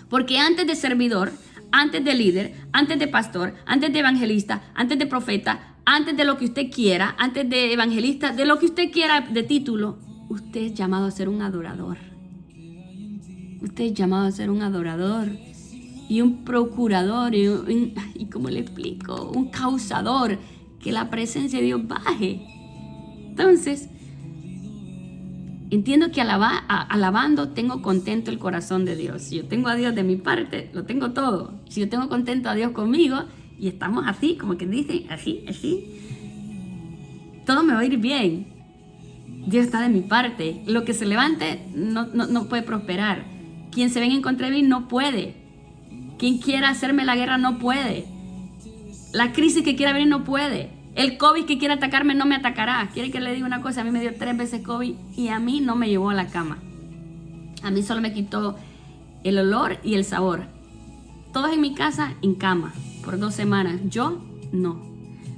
Porque antes de servidor, antes de líder, antes de pastor, antes de evangelista, antes de profeta, antes de lo que usted quiera, antes de evangelista, de lo que usted quiera de título, usted es llamado a ser un adorador. Usted es llamado a ser un adorador y un procurador y ¿cómo le explico? Un causador, que la presencia de Dios baje. Entonces, entiendo que alabando tengo contento el corazón de Dios. Si yo tengo a Dios de mi parte, lo tengo todo. Si yo tengo contento a Dios conmigo y estamos así, como que dicen, así, todo me va a ir bien. Dios está de mi parte. Lo que se levante no puede prosperar. Quien se venga en contra de mí no puede. Quien quiera hacerme la guerra no puede. La crisis que quiera venir no puede. El COVID que quiera atacarme no me atacará. ¿Quiere que le diga una cosa? A mí me dio 3 veces COVID y a mí no me llevó a la cama. A mí solo me quitó el olor y el sabor. Todos en mi casa en cama por 2 semanas. Yo no.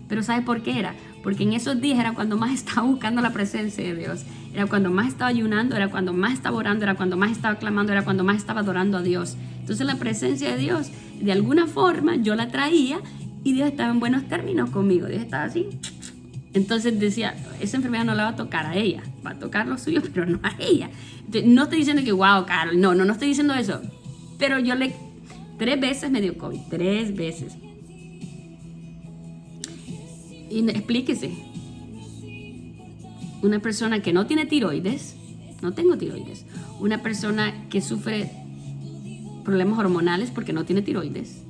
Pero ¿sabe por qué era? Porque en esos días era cuando más estaba buscando la presencia de Dios. Era cuando más estaba ayunando, era cuando más estaba orando, era cuando más estaba clamando, era cuando más estaba adorando a Dios. Entonces la presencia de Dios, de alguna forma, yo la traía y Dios estaba en buenos términos conmigo. Dios estaba así. Entonces decía, esa enfermedad no la va a tocar a ella, va a tocar lo suyo, pero no a ella. Entonces, no estoy diciendo que, wow, Carol, no estoy diciendo eso. Pero 3 veces me dio COVID, 3 veces. Y explíquese. Una persona que no tiene tiroides, no tengo tiroides. Una persona que sufre problemas hormonales porque no tiene tiroides.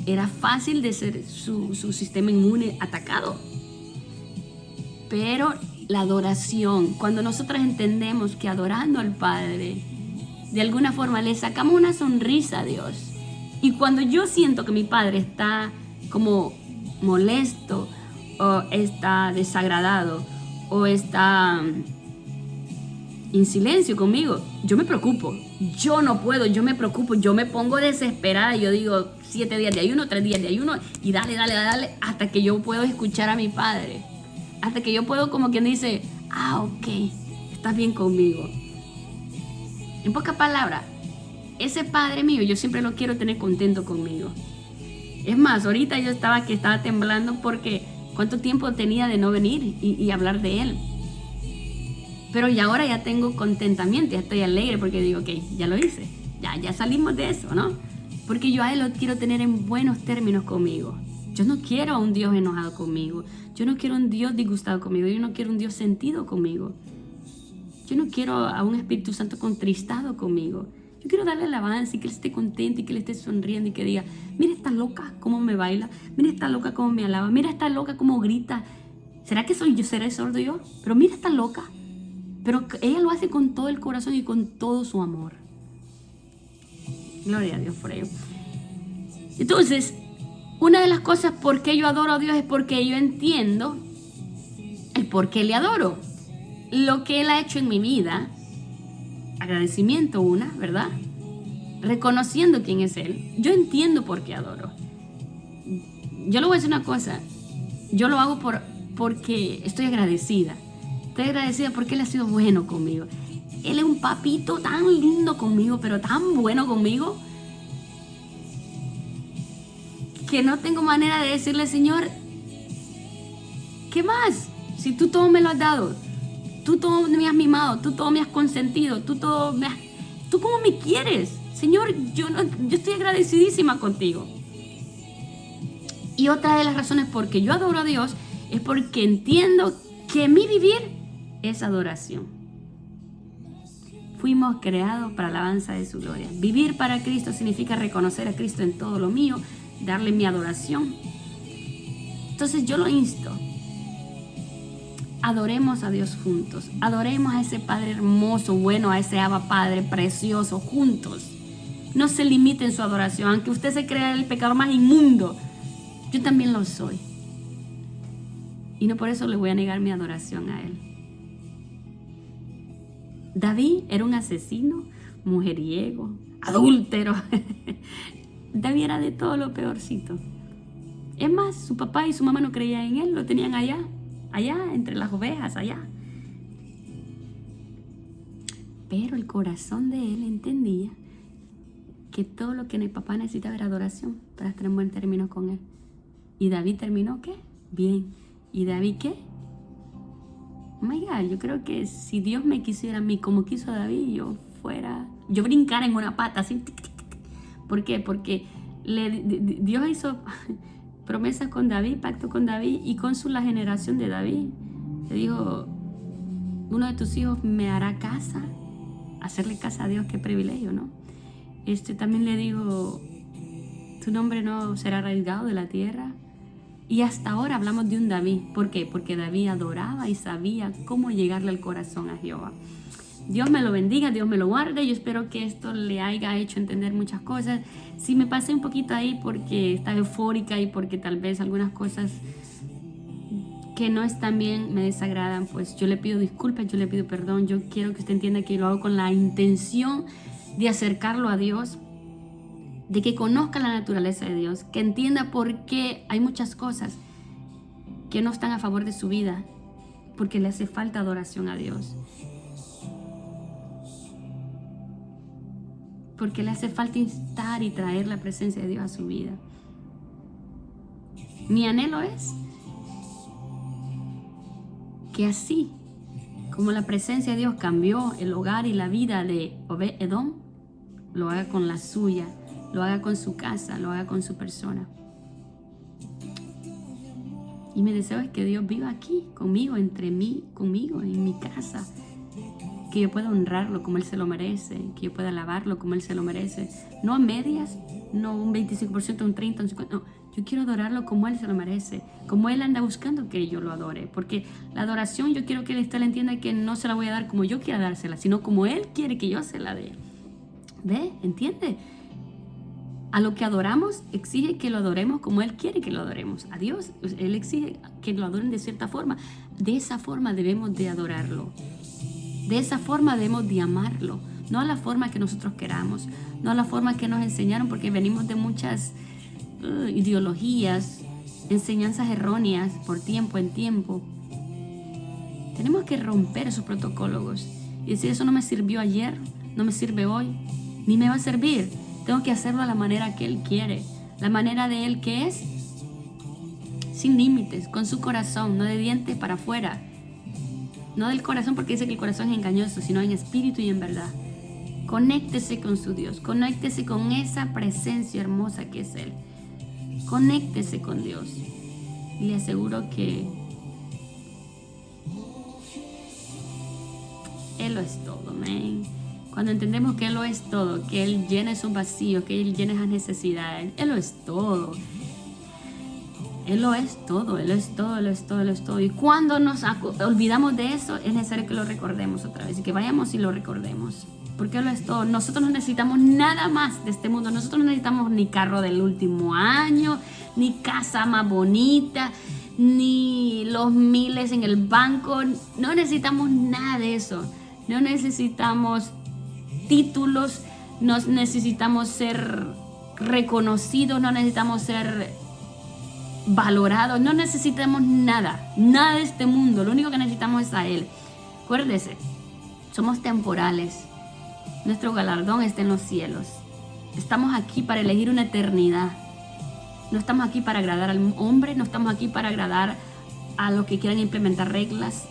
Era fácil de ser su sistema inmune atacado. Pero la adoración, cuando nosotros entendemos que adorando al Padre, de alguna forma le sacamos una sonrisa a Dios. Y cuando yo siento que mi Padre está como molesto, o está desagradado, o está en silencio conmigo, yo me preocupo. Yo no puedo, yo me preocupo, yo me pongo desesperada. Yo digo 7 días de ayuno, 3 días de ayuno y dale, hasta que yo puedo escuchar a mi Padre. Hasta que yo puedo, como quien dice, ok, estás bien conmigo. En pocas palabras, ese Padre mío, yo siempre lo quiero tener contento conmigo. Es más, ahorita yo estaba temblando porque cuánto tiempo tenía de no venir y hablar de Él. Pero ya ahora ya tengo contentamiento, ya estoy alegre porque digo, ok, ya lo hice, ya salimos de eso, ¿no? Porque yo a Él lo quiero tener en buenos términos conmigo. Yo no quiero a un Dios enojado conmigo. Yo no quiero a un Dios disgustado conmigo. Yo no quiero un Dios sentido conmigo. Yo no quiero a un Espíritu Santo contristado conmigo. Yo quiero darle alabanza y que Él esté contento y que Él esté sonriendo y que diga, mira esta loca cómo me baila, mira esta loca cómo me alaba, mira esta loca cómo grita. ¿Será que seré sordo yo? Pero mira esta loca. Pero ella lo hace con todo el corazón y con todo su amor. Gloria a Dios por ello. Entonces, una de las cosas por qué yo adoro a Dios es porque yo entiendo el por qué le adoro. Lo que Él ha hecho en mi vida. Agradecimiento ¿verdad? Reconociendo quién es Él. Yo entiendo por qué adoro. Yo le voy a decir una cosa. Yo lo hago porque estoy agradecida. Estoy agradecida porque Él ha sido bueno conmigo. Él es un papito tan lindo conmigo, pero tan bueno conmigo, que no tengo manera de decirle, Señor, ¿qué más? Si tú todo me lo has dado. Tú todo me has mimado, tú todo me has consentido, ¿tú cómo me quieres? Señor, yo estoy agradecidísima contigo. Y otra de las razones por que yo adoro a Dios es porque entiendo que mi vivir es adoración. Fuimos creados para la alabanza de su gloria. Vivir para Cristo significa reconocer a Cristo en todo lo mío, darle mi adoración. Entonces yo lo insto. Adoremos a Dios juntos. Adoremos a ese Padre hermoso, bueno, a ese Abba Padre precioso, juntos. No se limite en su adoración. Aunque usted se crea el pecador más inmundo, yo también lo soy. Y no por eso le voy a negar mi adoración a Él. David era un asesino, mujeriego, adúltero. David era de todo lo peorcito. Es más, su papá y su mamá no creían en él, lo tenían allá, entre las ovejas, allá. Pero el corazón de él entendía que todo lo que el papá necesitaba era adoración para estar en buen término con él. ¿Y David terminó qué? Bien. ¿Y David qué? Oh my God, yo creo que si Dios me quisiera a mí como quiso a David, yo brincara en una pata así. ¿Por qué? Porque Dios hizo promesas con David, pacto con David y con la generación de David. Le dijo, uno de tus hijos me hará casa. Hacerle casa a Dios, qué privilegio, ¿no? También le dijo, tu nombre no será arraigado de la tierra. Y hasta ahora hablamos de un David. ¿Por qué? Porque David adoraba y sabía cómo llegarle al corazón a Jehová. Dios me lo bendiga, Dios me lo guarde. Yo espero que esto le haya hecho entender muchas cosas. Si me pasé un poquito ahí porque estaba eufórica y porque tal vez algunas cosas que no están bien me desagradan, pues yo le pido disculpas, yo le pido perdón. Yo quiero que usted entienda que lo hago con la intención de acercarlo a Dios, de que conozca la naturaleza de Dios, que entienda por qué hay muchas cosas que no están a favor de su vida, porque le hace falta adoración a Dios, porque le hace falta instar y traer la presencia de Dios a su vida. Mi anhelo es que así como la presencia de Dios cambió el hogar y la vida de Obed-Edom, lo haga con la suya, lo haga con su casa, lo haga con su persona. Y mi deseo es que Dios viva aquí, conmigo, conmigo, en mi casa. Que yo pueda honrarlo como Él se lo merece, que yo pueda alabarlo como Él se lo merece. No a medias, no un 25%, un 30%, un 50%, no. Yo quiero adorarlo como Él se lo merece, como Él anda buscando que yo lo adore. Porque la adoración yo quiero que Él entienda que no se la voy a dar como yo quiera dársela, sino como Él quiere que yo se la dé. ¿Ve? ¿Entiende? A lo que adoramos exige que lo adoremos como Él quiere que lo adoremos. A Dios, Él exige que lo adoren de cierta forma. De esa forma debemos de adorarlo. De esa forma debemos de amarlo. No a la forma que nosotros queramos. No a la forma que nos enseñaron, porque venimos de muchas ideologías, enseñanzas erróneas por tiempo en tiempo. Tenemos que romper esos protocolos y decir, eso no me sirvió ayer, no me sirve hoy, ni me va a servir. Tengo que hacerlo a la manera que Él quiere, la manera de Él que es, sin límites, con su corazón, no de dientes para afuera. No del corazón, porque dice que el corazón es engañoso, sino en espíritu y en verdad. Conéctese con su Dios, conéctese con esa presencia hermosa que es Él. Conéctese con Dios. Y le aseguro que Él lo es todo, amén. Cuando entendemos que Él lo es todo, que Él llena esos vacíos, que Él llena esas necesidades, Él lo es todo. Él lo es todo, Él es todo, Él es todo, Él es todo. Y cuando nos olvidamos de eso, es necesario que lo recordemos otra vez y que vayamos y lo recordemos. Porque Él lo es todo. Nosotros no necesitamos nada más de este mundo. Nosotros no necesitamos ni carro del último año, ni casa más bonita, ni los miles en el banco. No necesitamos nada de eso. No necesitamos títulos, no necesitamos ser reconocidos, no necesitamos ser valorados, no necesitamos nada de este mundo. Lo único que necesitamos es a Él. Acuérdese, somos temporales. Nuestro galardón está en los cielos. Estamos aquí para elegir una eternidad. No estamos aquí para agradar al hombre, no estamos aquí para agradar a los que quieran implementar reglas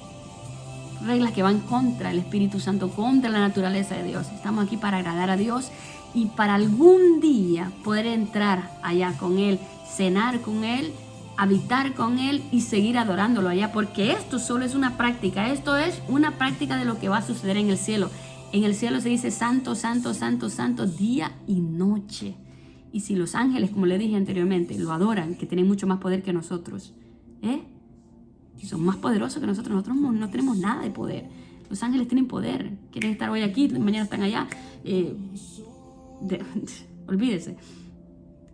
que van contra el Espíritu Santo, contra la naturaleza de Dios. Estamos aquí para agradar a Dios y para algún día poder entrar allá con Él, cenar con Él, habitar con Él y seguir adorándolo allá, porque esto solo es una práctica. Esto es una práctica de lo que va a suceder en el cielo. En el cielo se dice santo, santo, santo, santo, día y noche. Y si los ángeles, como le dije anteriormente, lo adoran, que tienen mucho más poder que nosotros, y son más poderosos que nosotros no tenemos nada de poder. Los ángeles tienen poder, quieren estar hoy aquí, mañana están allá, olvídese.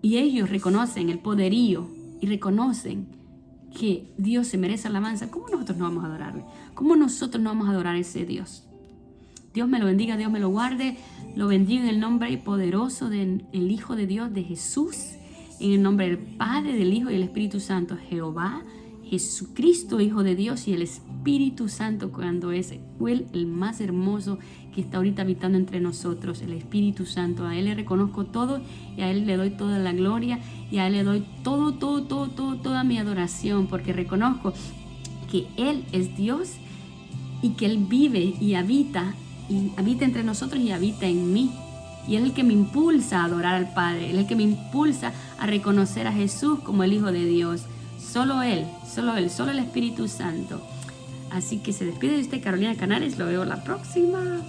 Y ellos reconocen el poderío y reconocen que Dios se merece alabanza. ¿Cómo nosotros no vamos a adorarle? ¿Cómo nosotros no vamos a adorar a ese Dios? Dios me lo bendiga, Dios me lo guarde. Lo bendigo en el nombre poderoso del Hijo de Dios, de Jesús. En el nombre del Padre, del Hijo y del Espíritu Santo. Jehová, Jesucristo, Hijo de Dios, y el Espíritu Santo, cuando es Él el más hermoso que está ahorita habitando entre nosotros, el Espíritu Santo. A Él le reconozco todo y a Él le doy toda la gloria y a Él le doy toda mi adoración, porque reconozco que Él es Dios y que Él vive y habita entre nosotros y habita en mí. Y Él es el que me impulsa a adorar al Padre, Él es el que me impulsa a reconocer a Jesús como el Hijo de Dios. Solo Él, solo el Espíritu Santo. Así que se despide de usted, Carolina Canales. Lo veo la próxima.